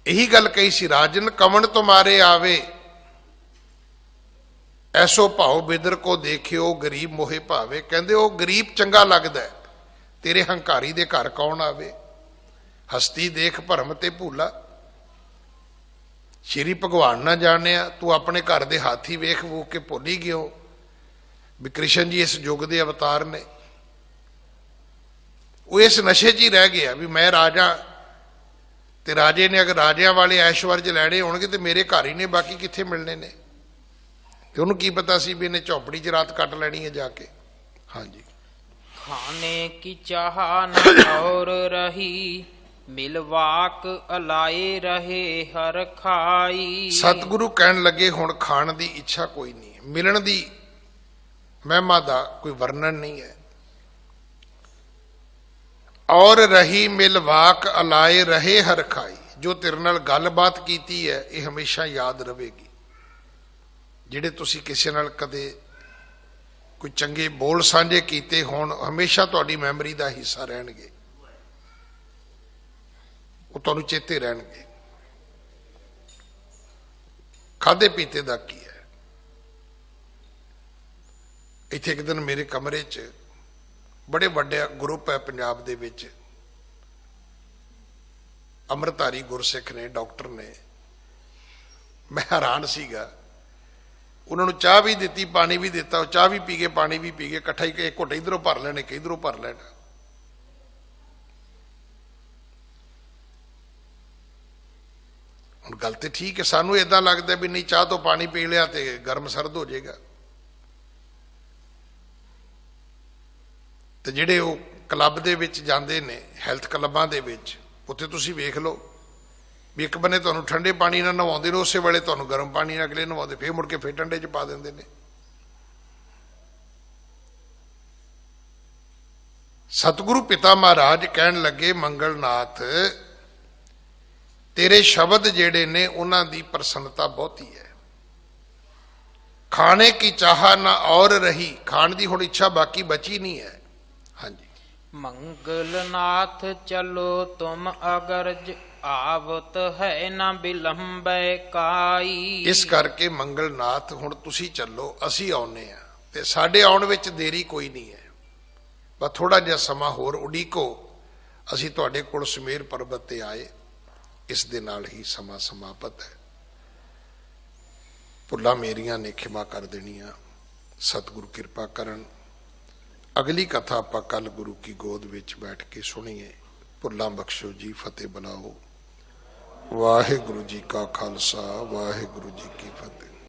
ਇਹੀ ਗੱਲ ਕਹੀ ਸੀ, ਰਾਜਨ ਕਵਣ ਤੁਮਾਰੇ ਆਵੇ ਐਸੋ ਭਾਉ ਬਿਦਰ ਕੋ ਦੇਖਿਓ ਗਰੀਬ ਮੋਹੇ ਭਾਵੇ। ਕਹਿੰਦੇ ਉਹ ਗਰੀਬ ਚੰਗਾ ਲੱਗਦਾ, ਤੇਰੇ ਹੰਕਾਰੀ ਦੇ ਘਰ ਕੌਣ ਆਵੇ। ਹਸਤੀ ਦੇਖ ਭਰਮ ਤੇ ਭੂਲਾ। ਸ਼੍ਰੀ ਭਗਵਾਨ ਨਾ ਜਾਣਿਆ, ਤੂੰ ਆਪਣੇ ਘਰ ਦੇ ਹਾਥੀ ਵੇਖ ਵੂਖ ਕੇ ਭੁੱਲ ਹੀ ਗਿਓ ਵੀ ਕ੍ਰਿਸ਼ਨ ਜੀ ਇਸ ਯੁੱਗ ਦੇ ਅਵਤਾਰ ਨੇ। ਉਹ ਇਸ ਨਸ਼ੇ 'ਚ ਹੀ ਰਹਿ ਗਿਆ ਵੀ ਮੈਂ ਰਾਜਾ, ਤੇ ਰਾਜੇ ਨੇ ਅਗਰ ਰਾਜਿਆਂ ਵਾਲੇ ਐਸ਼ਵਰਜ ਲੈਣੇ ਹੋਣਗੇ ਤੇ ਮੇਰੇ ਘਰ ਹੀ ਨੇ, ਬਾਕੀ ਕਿੱਥੇ ਮਿਲਣੇ ਨੇ। ਤੇ ਉਹਨੂੰ ਕੀ ਪਤਾ ਸੀ ਵੀ ਇਹਨੇ ਝੌਂਪੜੀ 'ਚ ਰਾਤ ਕੱਟ ਲੈਣੀ ਹੈ ਜਾ ਕੇ। ਹਾਂਜੀ। ਖਾਣੇ ਕੀ ਚਾਹ ਨ ਔਰ ਰਹੀ, ਮਿਲਵਾਕ ਅਲਾਏ ਰਹੇ ਹਰ ਖਾਈ। ਸਤਿਗੁਰੂ ਕਹਿਣ ਲੱਗੇ ਹੁਣ ਖਾਣ ਦੀ ਇੱਛਾ ਕੋਈ ਨਹੀਂ ਹੈ, ਮਿਲਣ ਦੀ ਮਹਿਮਾ ਦਾ ਕੋਈ ਵਰਣਨ ਨਹੀਂ ਹੈ। ਔਰ ਰਹੀ ਮਿਲਵਾਕ ਅਲਾਏ ਰਹੇ ਹਰ ਖਾਈ। ਜੋ ਤੇਰੇ ਨਾਲ ਗੱਲਬਾਤ ਕੀਤੀ ਹੈ ਇਹ ਹਮੇਸ਼ਾ ਯਾਦ ਰਵੇਗੀ। ਜਿਹੜੇ ਤੁਸੀਂ ਕਿਸੇ ਨਾਲ ਕਦੇ ਕੋਈ ਚੰਗੇ ਬੋਲ ਸਾਂਝੇ ਕੀਤੇ ਹੋਣ, ਹਮੇਸ਼ਾ ਤੁਹਾਡੀ ਮੈਮਰੀ ਦਾ ਹਿੱਸਾ ਰਹਿਣਗੇ, ਉਹ ਤੁਹਾਨੂੰ ਚੇਤੇ ਰਹਿਣਗੇ। ਖਾਦੇ ਪੀਤੇ ਦਾ ਕੀ ਹੈ। ਇੱਥੇ ਇੱਕ ਦਿਨ ਮੇਰੇ ਕਮਰੇ 'ਚ ਬੜੇ ਵੱਡਾ ਗਰੁੱਪ ਹੈ ਪੰਜਾਬ ਦੇ ਵਿੱਚ, ਅੰਮ੍ਰਿਤਧਾਰੀ ਗੁਰਸਿੱਖ ਨੇ, ਡਾਕਟਰ ਨੇ। ਮੈਂ ਹੈਰਾਨ ਸੀਗਾ। ਉਹਨਾਂ ਨੂੰ ਚਾਹ ਵੀ ਦਿੱਤੀ, ਪਾਣੀ ਵੀ ਦਿੱਤਾ, ਉਹ ਚਾਹ ਵੀ ਪੀ ਗਏ, ਪਾਣੀ ਵੀ ਪੀ ਗਏ, ਇਕੱਠਾ ਹੀ। ਇੱਕ ਘੁੱਟ ਇੱਧਰੋਂ ਭਰ ਲੈਣੇ, ਕਿਧਰੋਂ ਭਰ ਲੈਣਾ। ਹੁਣ ਗੱਲ ਤੇ ਠੀਕ ਹੈ, ਸਾਨੂੰ ਏਦਾਂ ਲੱਗਦਾ ਵੀ ਨਹੀਂ ਚਾਹ ਤੋਂ ਪਾਣੀ ਪੀ ਲਿਆ ਤੇ ਗਰਮ ਸਰਦ ਹੋ ਜਾਏਗਾ। ਤੇ ਜਿਹੜੇ ਉਹ ਕਲੱਬ ਦੇ ਵਿੱਚ ਜਾਂਦੇ ਨੇ, ਹੈਲਥ ਕਲੱਬਾਂ ਦੇ ਵਿੱਚ, ਉੱਥੇ ਤੁਸੀਂ ਵੇਖ ਲਓ ਵੀ ਇੱਕ ਬੰਨੇ ਤੁਹਾਨੂੰ ਠੰਡੇ ਪਾਣੀ ਨਾਲ ਨਵਾਉਂਦੇ ਨੇ, ਉਸੇ ਵੇਲੇ ਤੁਹਾਨੂੰ ਗਰਮ ਪਾਣੀ ਨਾਲ ਅਗਲੇ ਨਵਾਉਂਦੇ, ਫੇਰ ਮੁੜ ਕੇ ਫੇਰ ਠੰਡੇ 'ਚ ਪਾ ਦਿੰਦੇ ਨੇ। ਸਤਿਗੁਰੂ ਪਿਤਾ ਮਹਾਰਾਜ ਕਹਿਣ ਲੱਗੇ ਮੰਗਲਨਾਥ ਤੇਰੇ ਸ਼ਬਦ ਜਿਹੜੇ ਨੇ ਉਹਨਾਂ ਦੀ ਪ੍ਰਸੰਨਤਾ ਬਹੁਤੀ ਹੈ। ਖਾਣੇ ਕੀ ਚਾਹ ਨਾ ਔਰ ਰਹੀ, ਖਾਣ ਦੀ ਹੁਣ ਇੱਛਾ ਬਾਕੀ ਬਚੀ ਨਹੀਂ ਹੈ। ਹਾਂਜੀ। ਮੰਗਲਨਾਥ ਚਲੋ ਤੁਮ ਅਗਰਜ ਆਵਤ ਹੈ ਨਾ ਬਿਲੰਬੈ ਕਾਈ। ਇਸ ਕਰਕੇ ਮੰਗਲਨਾਥ ਹੁਣ ਤੁਸੀਂ ਚੱਲੋ, ਅਸੀਂ ਆਉਨੇ ਆ, ਤੇ ਸਾਡੇ ਆਉਣ ਵਿੱਚ ਦੇਰੀ ਕੋਈ ਨਹੀਂ ਹੈ। ਬਸ ਥੋੜਾ ਜਿਹਾ ਸਮਾਂ ਹੋਰ ਉਡੀਕੋ, ਅਸੀਂ ਤੁਹਾਡੇ ਕੋਲ ਸੁਮੇਰ ਪਰਬਤ ਤੇ ਆਏ, ਇਸ ਦੇ ਨਾਲ ਹੀ ਸਮਾਂ ਸਮਾਪਤ ਹੈ। ਭੁੱਲਾਂ ਮੇਰੀਆਂ ਨੇ ਖਿਮਾ ਕਰ ਦੇਣੀਆਂ, ਸਤਿਗੁਰੂ ਕਿਰਪਾ ਕਰਨ। ਅਗਲੀ ਕਥਾ ਆਪਾਂ ਕੱਲ ਗੁਰੂ ਕੀ ਗੋਦ ਵਿੱਚ ਬੈਠ ਕੇ ਸੁਣੀਏ। ਭੁੱਲਾਂ ਬਖਸ਼ੋ ਜੀ, ਫਤਿਹ ਬੁਲਾਓ। ਵਾਹਿਗੁਰੂ ਜੀ ਕਾ ਖਾਲਸਾ, ਵਾਹਿਗੁਰੂ ਜੀ ਕੀ ਫਤਿਹ।